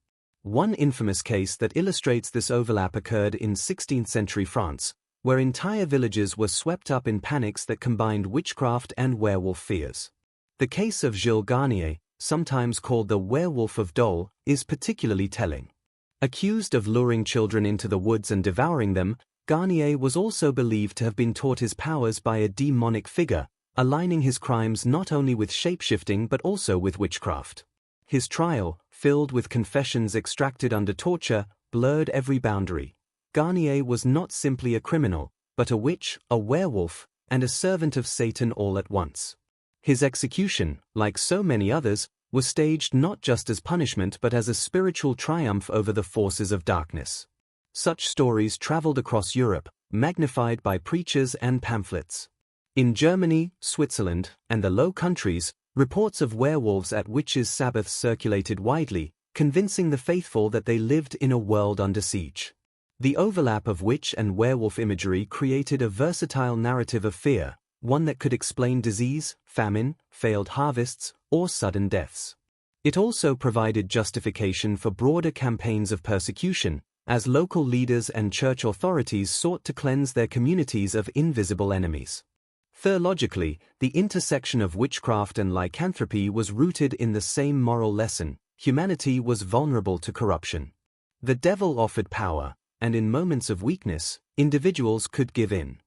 One infamous case that illustrates this overlap occurred in 16th-century France, where entire villages were swept up in panics that combined witchcraft and werewolf fears. The case of Gilles Garnier, sometimes called the Werewolf of Dole, is particularly telling. Accused of luring children into the woods and devouring them, Garnier was also believed to have been taught his powers by a demonic figure, aligning his crimes not only with shapeshifting but also with witchcraft. His trial, filled with confessions extracted under torture, blurred every boundary. Garnier was not simply a criminal, but a witch, a werewolf, and a servant of Satan all at once. His execution, like so many others, was staged not just as punishment but as a spiritual triumph over the forces of darkness. Such stories traveled across Europe, magnified by preachers and pamphlets. In Germany, Switzerland, and the Low Countries, reports of werewolves at witches' sabbaths circulated widely, convincing the faithful that they lived in a world under siege. The overlap of witch and werewolf imagery created a versatile narrative of fear, one that could explain disease, famine, failed harvests, or sudden deaths. It also provided justification for broader campaigns of persecution, as local leaders and church authorities sought to cleanse their communities of invisible enemies. Theologically, the intersection of witchcraft and lycanthropy was rooted in the same moral lesson: humanity was vulnerable to corruption. The devil offered power, and in moments of weakness, individuals could give in.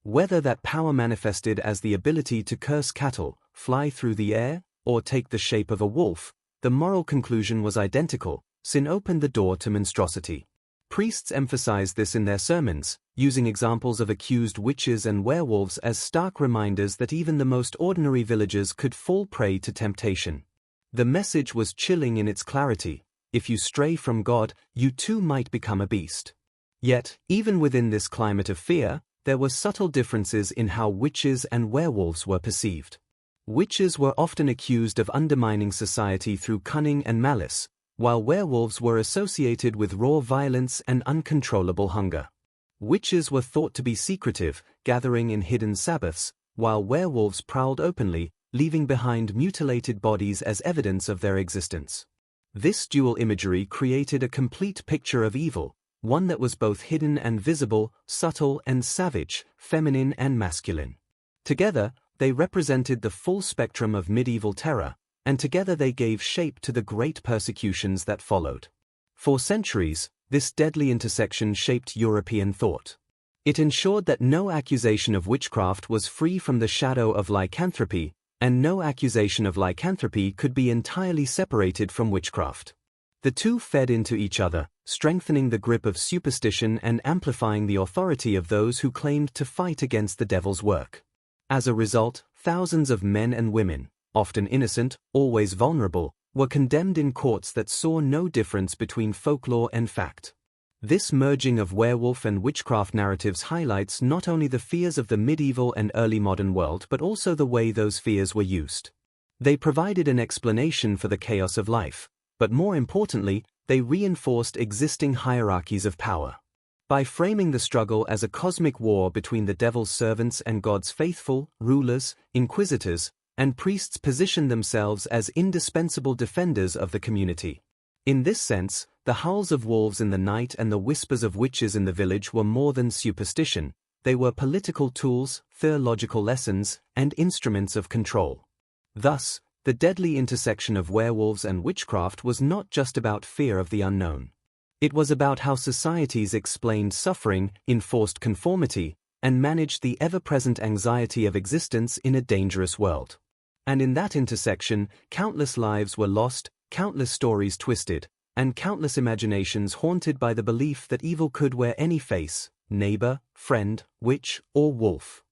Whether that power manifested as the ability to curse cattle, fly through the air, or take the shape of a wolf, the moral conclusion was identical: sin opened the door to monstrosity. Priests emphasized this in their sermons, using examples of accused witches and werewolves as stark reminders that even the most ordinary villagers could fall prey to temptation. The message was chilling in its clarity: if you stray from God, you too might become a beast. Yet, even within this climate of fear, there were subtle differences in how witches and werewolves were perceived. Witches were often accused of undermining society through cunning and malice, while werewolves were associated with raw violence and uncontrollable hunger. Witches were thought to be secretive, gathering in hidden sabbaths, while werewolves prowled openly, leaving behind mutilated bodies as evidence of their existence. This dual imagery created a complete picture of evil, one that was both hidden and visible, subtle and savage, feminine and masculine. Together, they represented the full spectrum of medieval terror, and together they gave shape to the great persecutions that followed. For centuries, this deadly intersection shaped European thought. It ensured that no accusation of witchcraft was free from the shadow of lycanthropy, and no accusation of lycanthropy could be entirely separated from witchcraft. The two fed into each other, strengthening the grip of superstition and amplifying the authority of those who claimed to fight against the devil's work. As a result, thousands of men and women, often innocent, always vulnerable, were condemned in courts that saw no difference between folklore and fact. This merging of werewolf and witchcraft narratives highlights not only the fears of the medieval and early modern world but also the way those fears were used. They provided an explanation for the chaos of life, but more importantly, they reinforced existing hierarchies of power. By framing the struggle as a cosmic war between the devil's servants and God's faithful, rulers, inquisitors, and priests positioned themselves as indispensable defenders of the community. In this sense, the howls of wolves in the night and the whispers of witches in the village were more than superstition; they were political tools, theological lessons, and instruments of control. Thus, the deadly intersection of werewolves and witchcraft was not just about fear of the unknown. It was about how societies explained suffering, enforced conformity, and managed the ever-present anxiety of existence in a dangerous world. And in that intersection, countless lives were lost, countless stories twisted, and countless imaginations haunted by the belief that evil could wear any face: neighbor, friend, witch, or wolf.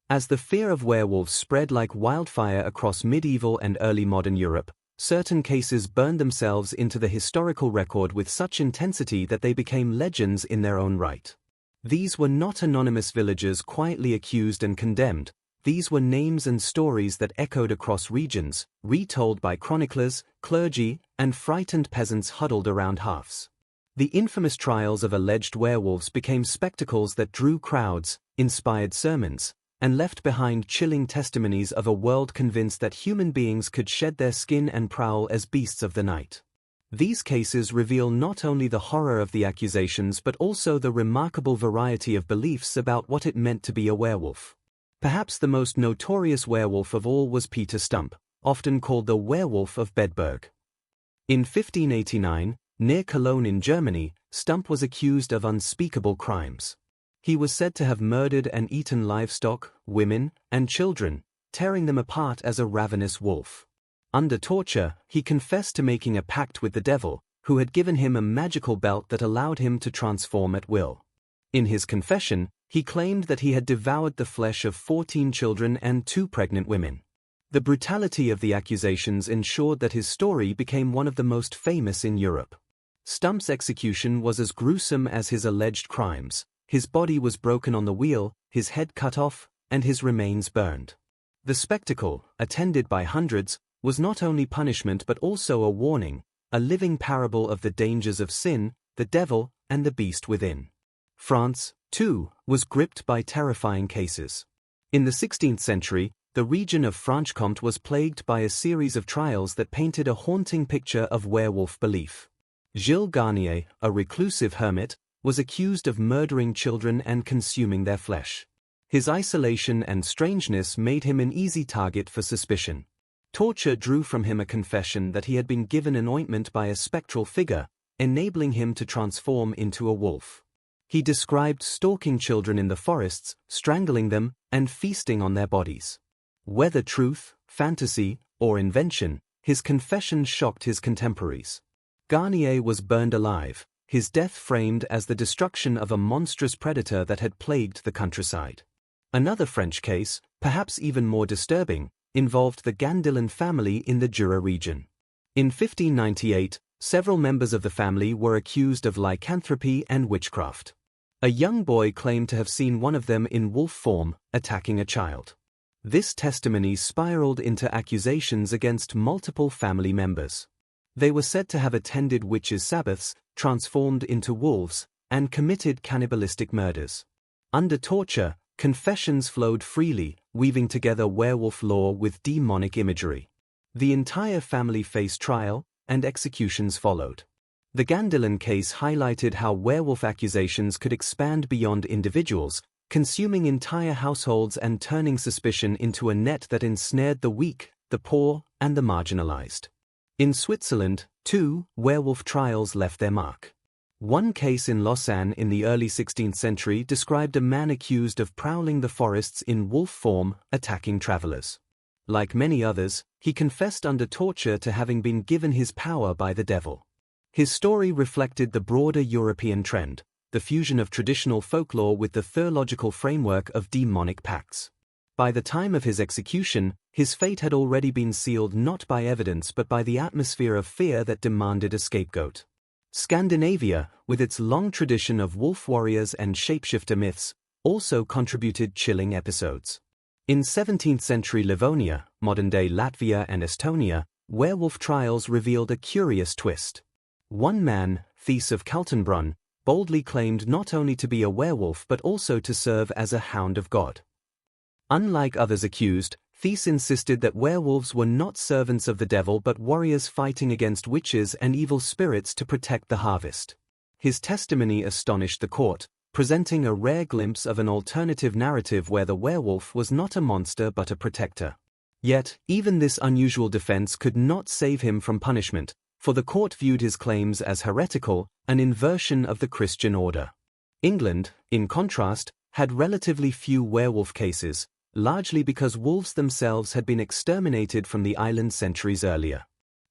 As the fear of werewolves spread like wildfire across medieval and early modern Europe, certain cases burned themselves into the historical record with such intensity that they became legends in their own right. These were not anonymous villagers quietly accused and condemned. These were names and stories that echoed across regions, retold by chroniclers, clergy, and frightened peasants huddled around hearths. The infamous trials of alleged werewolves became spectacles that drew crowds, inspired sermons, and left behind chilling testimonies of a world convinced that human beings could shed their skin and prowl as beasts of the night. These cases reveal not only the horror of the accusations but also the remarkable variety of beliefs about what it meant to be a werewolf. Perhaps the most notorious werewolf of all was Peter Stump, often called the Werewolf of Bedburg. In 1589, near Cologne in Germany, Stump was accused of unspeakable crimes. He was said to have murdered and eaten livestock, women, and children, tearing them apart as a ravenous wolf. Under torture, he confessed to making a pact with the devil, who had given him a magical belt that allowed him to transform at will. In his confession, he claimed that he had devoured the flesh of 14 children and 2 pregnant women. The brutality of the accusations ensured that his story became one of the most famous in Europe. Stump's execution was as gruesome as his alleged crimes. His body was broken on the wheel, his head cut off, and his remains burned. The spectacle, attended by hundreds, was not only punishment but also a warning, a living parable of the dangers of sin, the devil, and the beast within. France, too, was gripped by terrifying cases. In the 16th century, the region of Franche-Comté was plagued by a series of trials that painted a haunting picture of werewolf belief. Gilles Garnier, a reclusive hermit, was accused of murdering children and consuming their flesh. His isolation and strangeness made him an easy target for suspicion. Torture drew from him a confession that he had been given an ointment by a spectral figure, enabling him to transform into a wolf. He described stalking children in the forests, strangling them, and feasting on their bodies. Whether truth, fantasy, or invention, his confession shocked his contemporaries. Garnier was burned alive, his death framed as the destruction of a monstrous predator that had plagued the countryside. Another French case, perhaps even more disturbing, involved the Gandillan family in the Jura region. In 1598, several members of the family were accused of lycanthropy and witchcraft. A young boy claimed to have seen one of them in wolf form, attacking a child. This testimony spiraled into accusations against multiple family members. They were said to have attended witches' sabbaths, transformed into wolves, and committed cannibalistic murders. Under torture, confessions flowed freely, weaving together werewolf lore with demonic imagery. The entire family faced trial, and executions followed. The Gandillan case highlighted how werewolf accusations could expand beyond individuals, consuming entire households and turning suspicion into a net that ensnared the weak, the poor, and the marginalized. In Switzerland, too, werewolf trials left their mark. One case in Lausanne in the early 16th century described a man accused of prowling the forests in wolf form, attacking travelers. Like many others, he confessed under torture to having been given his power by the devil. His story reflected the broader European trend, the fusion of traditional folklore with the theological framework of demonic pacts. By the time of his execution, his fate had already been sealed not by evidence but by the atmosphere of fear that demanded a scapegoat. Scandinavia, with its long tradition of wolf warriors and shapeshifter myths, also contributed chilling episodes. In 17th-century Livonia, modern-day Latvia and Estonia, werewolf trials revealed a curious twist. One man, Thies of Kaltenbrunn, boldly claimed not only to be a werewolf but also to serve as a hound of God. Unlike others accused, Thies insisted that werewolves were not servants of the devil but warriors fighting against witches and evil spirits to protect the harvest. His testimony astonished the court, presenting a rare glimpse of an alternative narrative where the werewolf was not a monster but a protector. Yet, even this unusual defense could not save him from punishment, for the court viewed his claims as heretical, an inversion of the Christian order. England, in contrast, had relatively few werewolf cases, largely because wolves themselves had been exterminated from the island centuries earlier.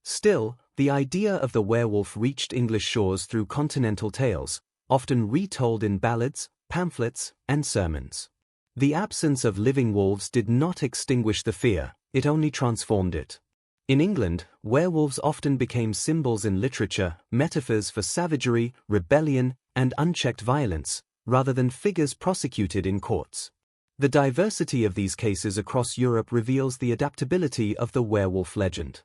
Still, the idea of the werewolf reached English shores through continental tales, often retold in ballads, pamphlets, and sermons. The absence of living wolves did not extinguish the fear, it only transformed it. In England, werewolves often became symbols in literature, metaphors for savagery, rebellion, and unchecked violence, rather than figures prosecuted in courts. The diversity of these cases across Europe reveals the adaptability of the werewolf legend.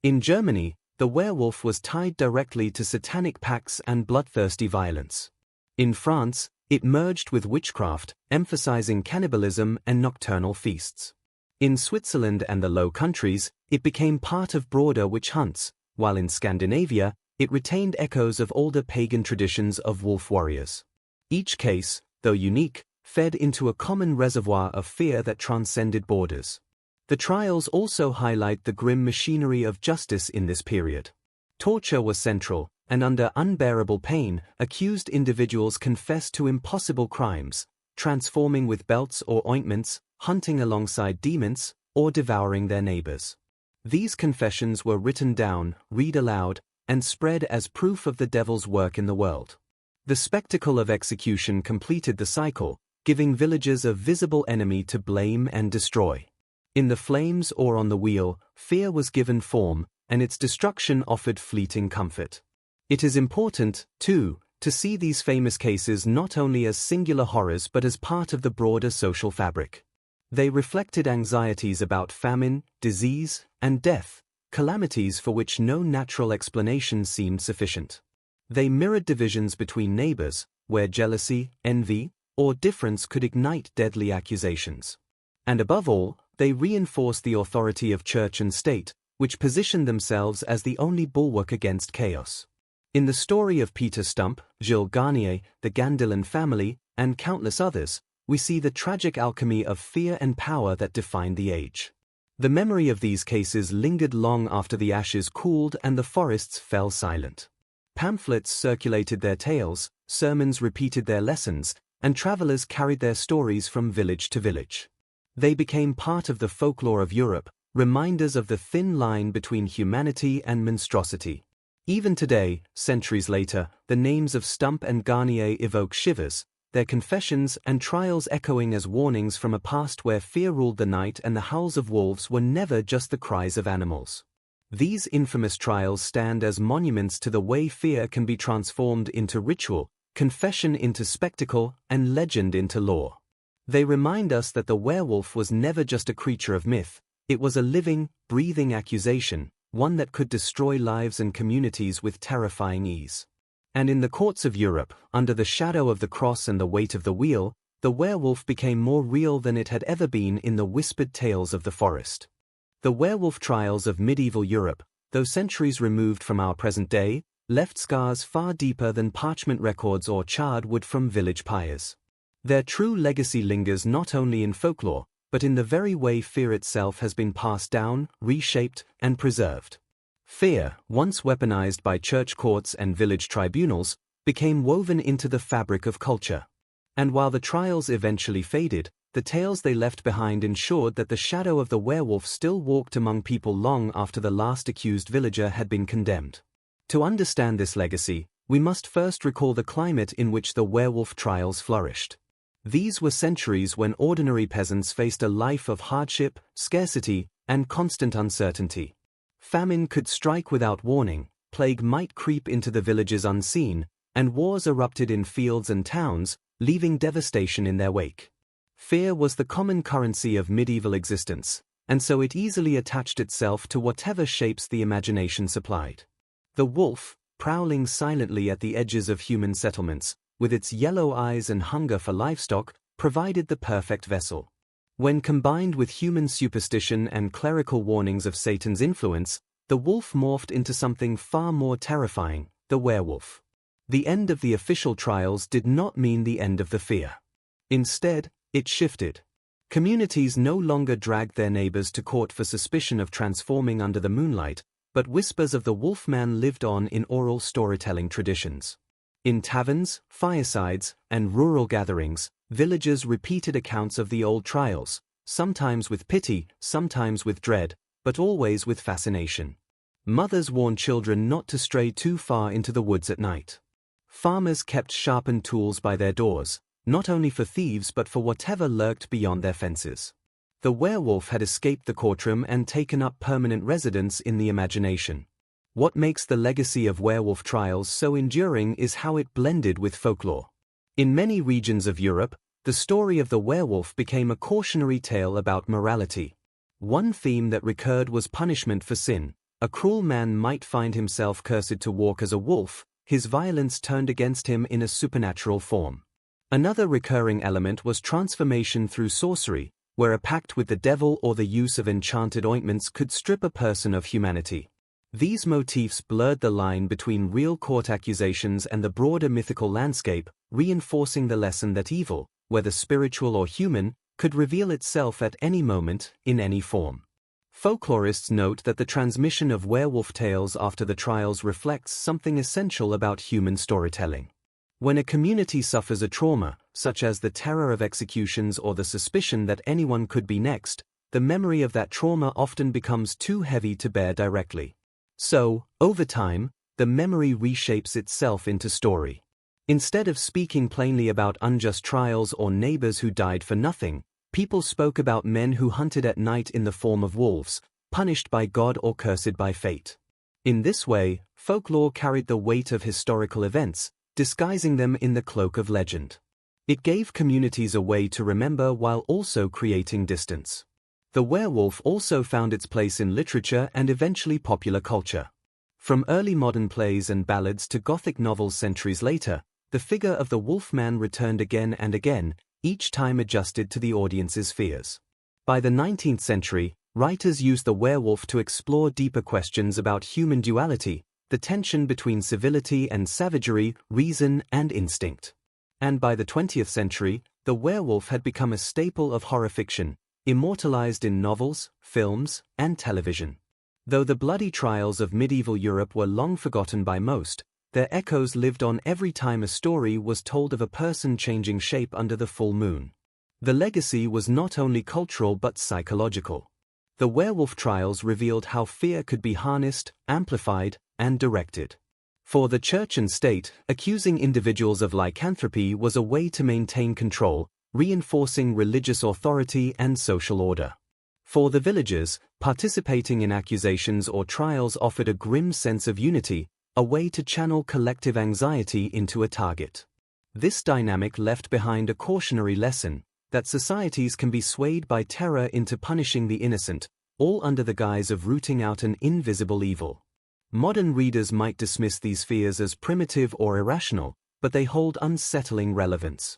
In Germany, the werewolf was tied directly to satanic pacts and bloodthirsty violence. In France, it merged with witchcraft, emphasizing cannibalism and nocturnal feasts. In Switzerland and the Low Countries, it became part of broader witch hunts, while in Scandinavia, it retained echoes of older pagan traditions of wolf warriors. Each case, though unique, fed into a common reservoir of fear that transcended borders. The trials also highlight the grim machinery of justice in this period. Torture was central, and under unbearable pain, accused individuals confessed to impossible crimes, transforming with belts or ointments, hunting alongside demons, or devouring their neighbors. These confessions were written down, read aloud, and spread as proof of the devil's work in the world. The spectacle of execution completed the cycle, giving villagers a visible enemy to blame and destroy. In the flames or on the wheel, fear was given form, and its destruction offered fleeting comfort. It is important, too, to see these famous cases not only as singular horrors but as part of the broader social fabric. They reflected anxieties about famine, disease, and death, calamities for which no natural explanation seemed sufficient. They mirrored divisions between neighbors, where jealousy, envy, or difference could ignite deadly accusations. And above all, they reinforced the authority of church and state, which positioned themselves as the only bulwark against chaos. In the story of Peter Stump, Gilles Garnier, the Gandillan family, and countless others, we see the tragic alchemy of fear and power that defined the age. The memory of these cases lingered long after the ashes cooled and the forests fell silent. Pamphlets circulated their tales, sermons repeated their lessons, and travelers carried their stories from village to village. They became part of the folklore of Europe, reminders of the thin line between humanity and monstrosity. Even today, centuries later, the names of Stump and Garnier evoke shivers, their confessions and trials echoing as warnings from a past where fear ruled the night and the howls of wolves were never just the cries of animals. These infamous trials stand as monuments to the way fear can be transformed into ritual, confession into spectacle, and legend into law. They remind us that the werewolf was never just a creature of myth, it was a living, breathing accusation, one that could destroy lives and communities with terrifying ease. And in the courts of Europe, under the shadow of the cross and the weight of the wheel, the werewolf became more real than it had ever been in the whispered tales of the forest. The werewolf trials of medieval Europe, though centuries removed from our present day, left scars far deeper than parchment records or charred wood from village pyres. Their true legacy lingers not only in folklore, but in the very way fear itself has been passed down, reshaped, and preserved. Fear, once weaponized by church courts and village tribunals, became woven into the fabric of culture. And while the trials eventually faded, the tales they left behind ensured that the shadow of the werewolf still walked among people long after the last accused villager had been condemned. To understand this legacy, we must first recall the climate in which the werewolf trials flourished. These were centuries when ordinary peasants faced a life of hardship, scarcity, and constant uncertainty. Famine could strike without warning, plague might creep into the villages unseen, and wars erupted in fields and towns, leaving devastation in their wake. Fear was the common currency of medieval existence, and so it easily attached itself to whatever shapes the imagination supplied. The wolf, prowling silently at the edges of human settlements, with its yellow eyes and hunger for livestock, provided the perfect vessel. When combined with human superstition and clerical warnings of Satan's influence, the wolf morphed into something far more terrifying, the werewolf. The end of the official trials did not mean the end of the fear. Instead, it shifted. Communities no longer dragged their neighbors to court for suspicion of transforming under the moonlight, but whispers of the wolfman lived on in oral storytelling traditions. In taverns, firesides, and rural gatherings, villagers repeated accounts of the old trials, sometimes with pity, sometimes with dread, but always with fascination. Mothers warned children not to stray too far into the woods at night. Farmers kept sharpened tools by their doors, not only for thieves but for whatever lurked beyond their fences. The werewolf had escaped the courtroom and taken up permanent residence in the imagination. What makes the legacy of werewolf trials so enduring is how it blended with folklore. In many regions of Europe, the story of the werewolf became a cautionary tale about morality. One theme that recurred was punishment for sin. A cruel man might find himself cursed to walk as a wolf, his violence turned against him in a supernatural form. Another recurring element was transformation through sorcery, where a pact with the devil or the use of enchanted ointments could strip a person of humanity. These motifs blurred the line between real court accusations and the broader mythical landscape, reinforcing the lesson that evil, whether spiritual or human, could reveal itself at any moment, in any form. Folklorists note that the transmission of werewolf tales after the trials reflects something essential about human storytelling. When a community suffers a trauma, such as the terror of executions or the suspicion that anyone could be next, the memory of that trauma often becomes too heavy to bear directly. So, over time, the memory reshapes itself into story. Instead of speaking plainly about unjust trials or neighbors who died for nothing, people spoke about men who hunted at night in the form of wolves, punished by God or cursed by fate. In this way, folklore carried the weight of historical events, disguising them in the cloak of legend. It gave communities a way to remember while also creating distance. The werewolf also found its place in literature and eventually popular culture. From early modern plays and ballads to Gothic novels centuries later, the figure of the wolfman returned again and again, each time adjusted to the audience's fears. By the 19th century, writers used the werewolf to explore deeper questions about human duality, the tension between civility and savagery, reason and instinct. And by the 20th century, the werewolf had become a staple of horror fiction, immortalized in novels, films, and television. Though the bloody trials of medieval Europe were long forgotten by most, their echoes lived on every time a story was told of a person changing shape under the full moon. The legacy was not only cultural but psychological. The werewolf trials revealed how fear could be harnessed, amplified, and directed. For the church and state, accusing individuals of lycanthropy was a way to maintain control, reinforcing religious authority and social order. For the villagers, participating in accusations or trials offered a grim sense of unity, a way to channel collective anxiety into a target. This dynamic left behind a cautionary lesson that societies can be swayed by terror into punishing the innocent, all under the guise of rooting out an invisible evil. Modern readers might dismiss these fears as primitive or irrational, but they hold unsettling relevance.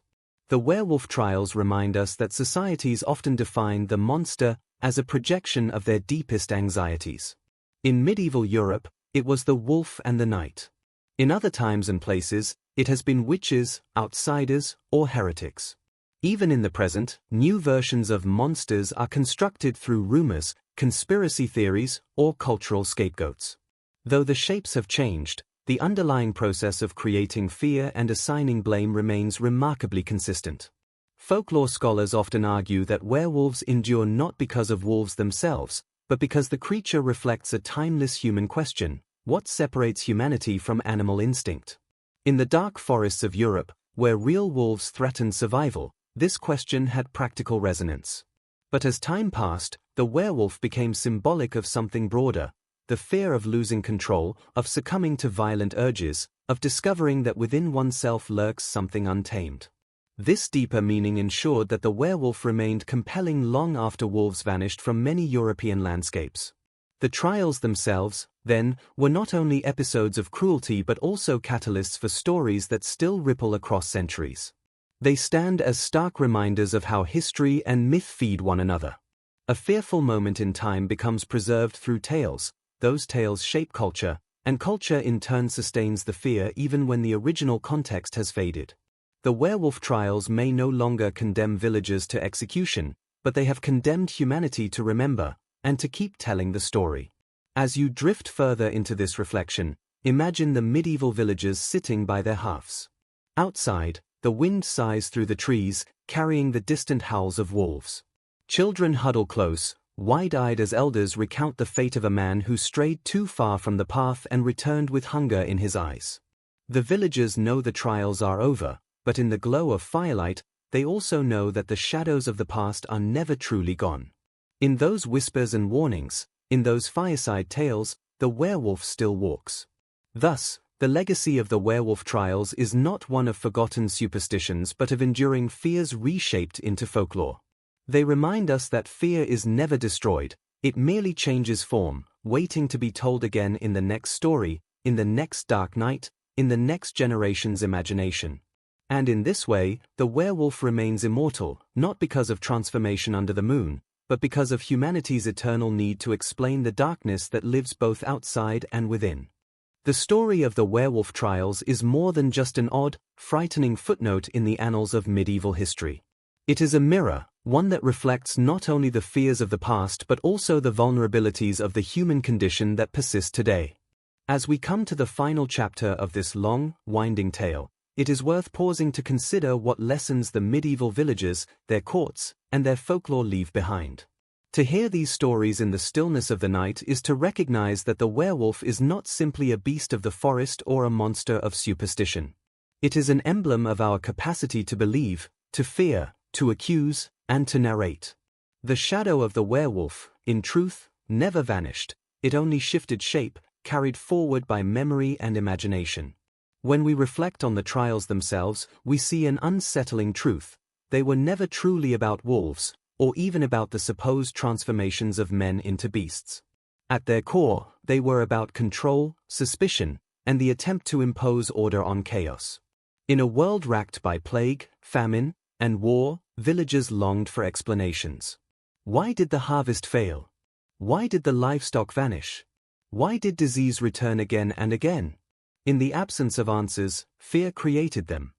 The werewolf trials remind us that societies often define the monster as a projection of their deepest anxieties. In medieval Europe, it was the wolf and the night. In other times and places, it has been witches, outsiders, or heretics. Even in the present, new versions of monsters are constructed through rumors, conspiracy theories, or cultural scapegoats. Though the shapes have changed, the underlying process of creating fear and assigning blame remains remarkably consistent. Folklore scholars often argue that werewolves endure not because of wolves themselves, but because the creature reflects a timeless human question: what separates humanity from animal instinct? In the dark forests of Europe, where real wolves threatened survival, this question had practical resonance. But as time passed, the werewolf became symbolic of something broader: the fear of losing control, of succumbing to violent urges, of discovering that within oneself lurks something untamed. This deeper meaning ensured that the werewolf remained compelling long after wolves vanished from many European landscapes. The trials themselves, then, were not only episodes of cruelty but also catalysts for stories that still ripple across centuries. They stand as stark reminders of how history and myth feed one another. A fearful moment in time becomes preserved through tales, those tales shape culture, and culture in turn sustains the fear even when the original context has faded. The werewolf trials may no longer condemn villagers to execution, but they have condemned humanity to remember, and to keep telling the story. As you drift further into this reflection, imagine the medieval villagers sitting by their hearths. Outside, the wind sighs through the trees, carrying the distant howls of wolves. Children huddle close, wide-eyed as elders recount the fate of a man who strayed too far from the path and returned with hunger in his eyes. The villagers know the trials are over, but in the glow of firelight, they also know that the shadows of the past are never truly gone. In those whispers and warnings, in those fireside tales, the werewolf still walks. Thus, the legacy of the Werewolf Trials is not one of forgotten superstitions but of enduring fears reshaped into folklore. They remind us that fear is never destroyed, it merely changes form, waiting to be told again in the next story, in the next dark night, in the next generation's imagination. And in this way, the werewolf remains immortal, not because of transformation under the moon, but because of humanity's eternal need to explain the darkness that lives both outside and within. The story of the Werewolf Trials is more than just an odd, frightening footnote in the annals of medieval history. It is a mirror, one that reflects not only the fears of the past but also the vulnerabilities of the human condition that persist today. As we come to the final chapter of this long, winding tale, it is worth pausing to consider what lessons the medieval villagers, their courts, and their folklore leave behind. To hear these stories in the stillness of the night is to recognize that the werewolf is not simply a beast of the forest or a monster of superstition. It is an emblem of our capacity to believe, to fear, to accuse, and to narrate. The shadow of the werewolf, in truth, never vanished, it only shifted shape, carried forward by memory and imagination. When we reflect on the trials themselves, we see an unsettling truth. They were never truly about wolves, or even about the supposed transformations of men into beasts. At their core, they were about control, suspicion, and the attempt to impose order on chaos. In a world racked by plague, famine, and war, villagers longed for explanations. Why did the harvest fail? Why did the livestock vanish? Why did disease return again and again? In the absence of answers, fear created them.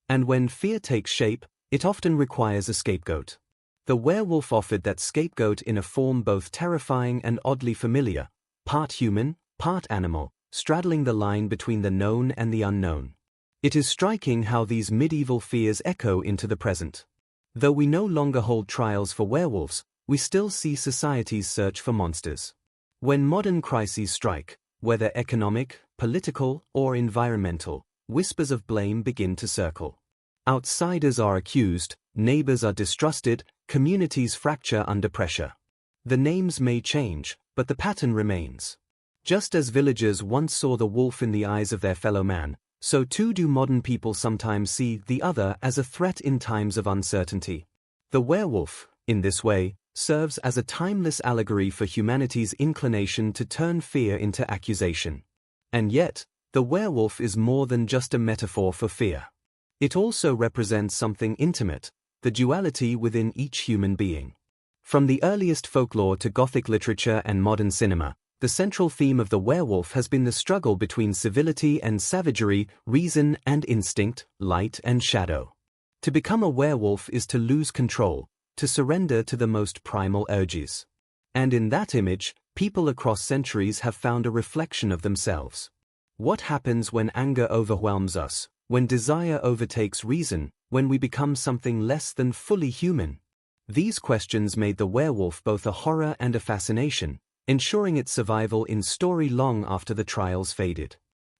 And when fear takes shape, it often requires a scapegoat. The werewolf offered that scapegoat in a form both terrifying and oddly familiar, part human, part animal, straddling the line between the known and the unknown. It is striking how these medieval fears echo into the present. Though we no longer hold trials for werewolves, we still see societies search for monsters. When modern crises strike, whether economic, political, or environmental, whispers of blame begin to circle. Outsiders are accused, neighbors are distrusted, communities fracture under pressure. The names may change, but the pattern remains. Just as villagers once saw the wolf in the eyes of their fellow man, so too do modern people sometimes see the other as a threat in times of uncertainty. The werewolf, in this way, serves as a timeless allegory for humanity's inclination to turn fear into accusation. And yet, the werewolf is more than just a metaphor for fear. It also represents something intimate, the duality within each human being. From the earliest folklore to Gothic literature and modern cinema, the central theme of the werewolf has been the struggle between civility and savagery, reason and instinct, light and shadow. To become a werewolf is to lose control, to surrender to the most primal urges. And in that image, people across centuries have found a reflection of themselves. What happens when anger overwhelms us, when desire overtakes reason, when we become something less than fully human? These questions made the werewolf both a horror and a fascination, ensuring its survival in story long after the trials faded.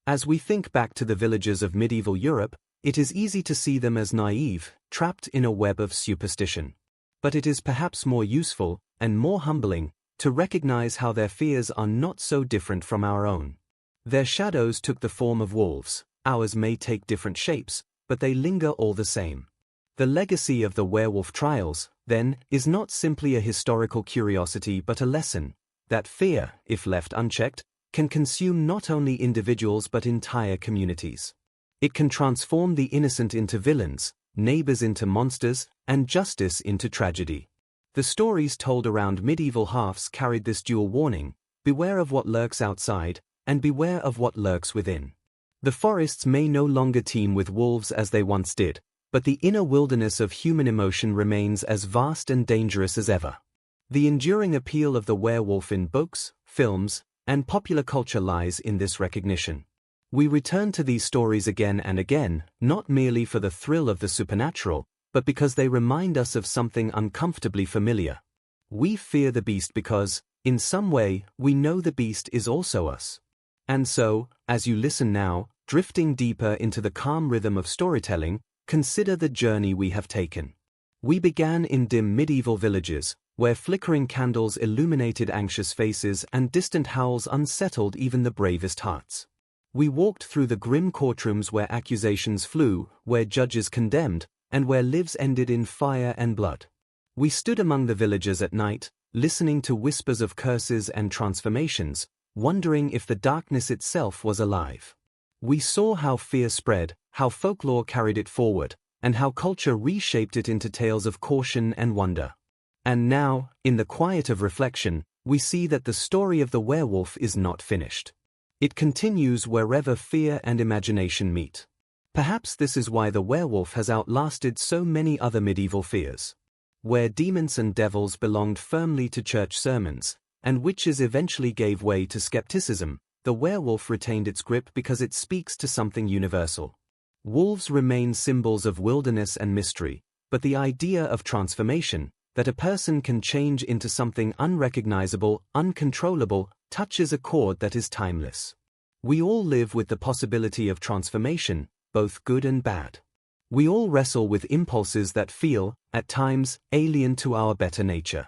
As we think back to the villagers of medieval Europe, it is easy to see them as naive, trapped in a web of superstition. But it is perhaps more useful, and more humbling, to recognize how their fears are not so different from our own. Their shadows took the form of wolves, ours may take different shapes, but they linger all the same. The legacy of the Werewolf Trials, then, is not simply a historical curiosity but a lesson that fear, if left unchecked, can consume not only individuals but entire communities. It can transform the innocent into villains, neighbors into monsters, and justice into tragedy. The stories told around medieval hearths carried this dual warning: beware of what lurks outside, and beware of what lurks within. The forests may no longer teem with wolves as they once did, but the inner wilderness of human emotion remains as vast and dangerous as ever. The enduring appeal of the werewolf in books, films, And popular culture lies in this recognition. We return to these stories again and again, not merely for the thrill of the supernatural, but because they remind us of something uncomfortably familiar. We fear the beast because, in some way, we know the beast is also us. And so, as you listen now, drifting deeper into the calm rhythm of storytelling, consider the journey we have taken. We began in dim medieval villages, where flickering candles illuminated anxious faces and distant howls unsettled even the bravest hearts. We walked through the grim courtrooms where accusations flew, where judges condemned, and where lives ended in fire and blood. We stood among the villagers at night, listening to whispers of curses and transformations, wondering if the darkness itself was alive. We saw how fear spread, how folklore carried it forward, and how culture reshaped it into tales of caution and wonder. And now, in the quiet of reflection, we see that the story of the werewolf is not finished. It continues wherever fear and imagination meet. Perhaps this is why the werewolf has outlasted so many other medieval fears. Where demons and devils belonged firmly to church sermons, and witches eventually gave way to skepticism, the werewolf retained its grip because it speaks to something universal. Wolves remain symbols of wilderness and mystery, but the idea of transformation, that a person can change into something unrecognizable, uncontrollable, touches a chord that is timeless. We all live with the possibility of transformation, both good and bad. We all wrestle with impulses that feel, at times, alien to our better nature.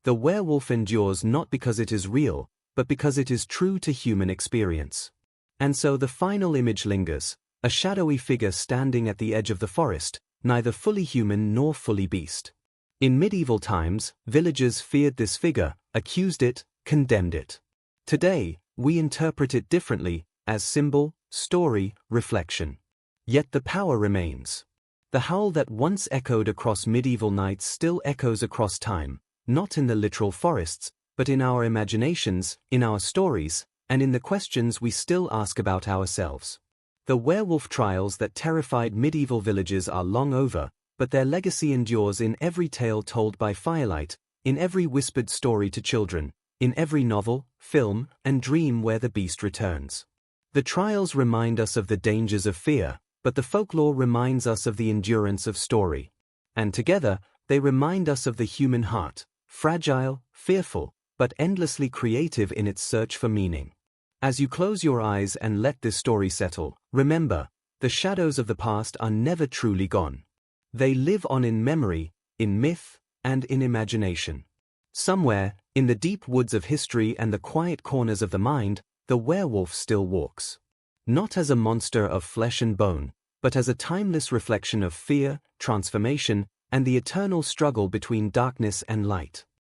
The werewolf endures not because it is real, but because it is true to human experience. And so the final image lingers, a shadowy figure standing at the edge of the forest, neither fully human nor fully beast. In medieval times, villagers feared this figure, accused it, condemned it. Today, we interpret it differently, as symbol, story, reflection. Yet the power remains. The howl that once echoed across medieval nights still echoes across time, not in the literal forests, but in our imaginations, in our stories, and in the questions we still ask about ourselves. The werewolf trials that terrified medieval villages are long over, but their legacy endures in every tale told by firelight, in every whispered story to children, in every novel, film, and dream where the beast returns. The trials remind us of the dangers of fear, but the folklore reminds us of the endurance of story. And together, they remind us of the human heart, fragile, fearful, but endlessly creative in its search for meaning. As you close your eyes and let this story settle, remember, the shadows of the past are never truly gone. They live on in memory, in myth, and in imagination. Somewhere, in the deep woods of history and the quiet corners of the mind, the werewolf still walks. Not as a monster of flesh and bone, but as a timeless reflection of fear, transformation, and the eternal struggle between darkness and light.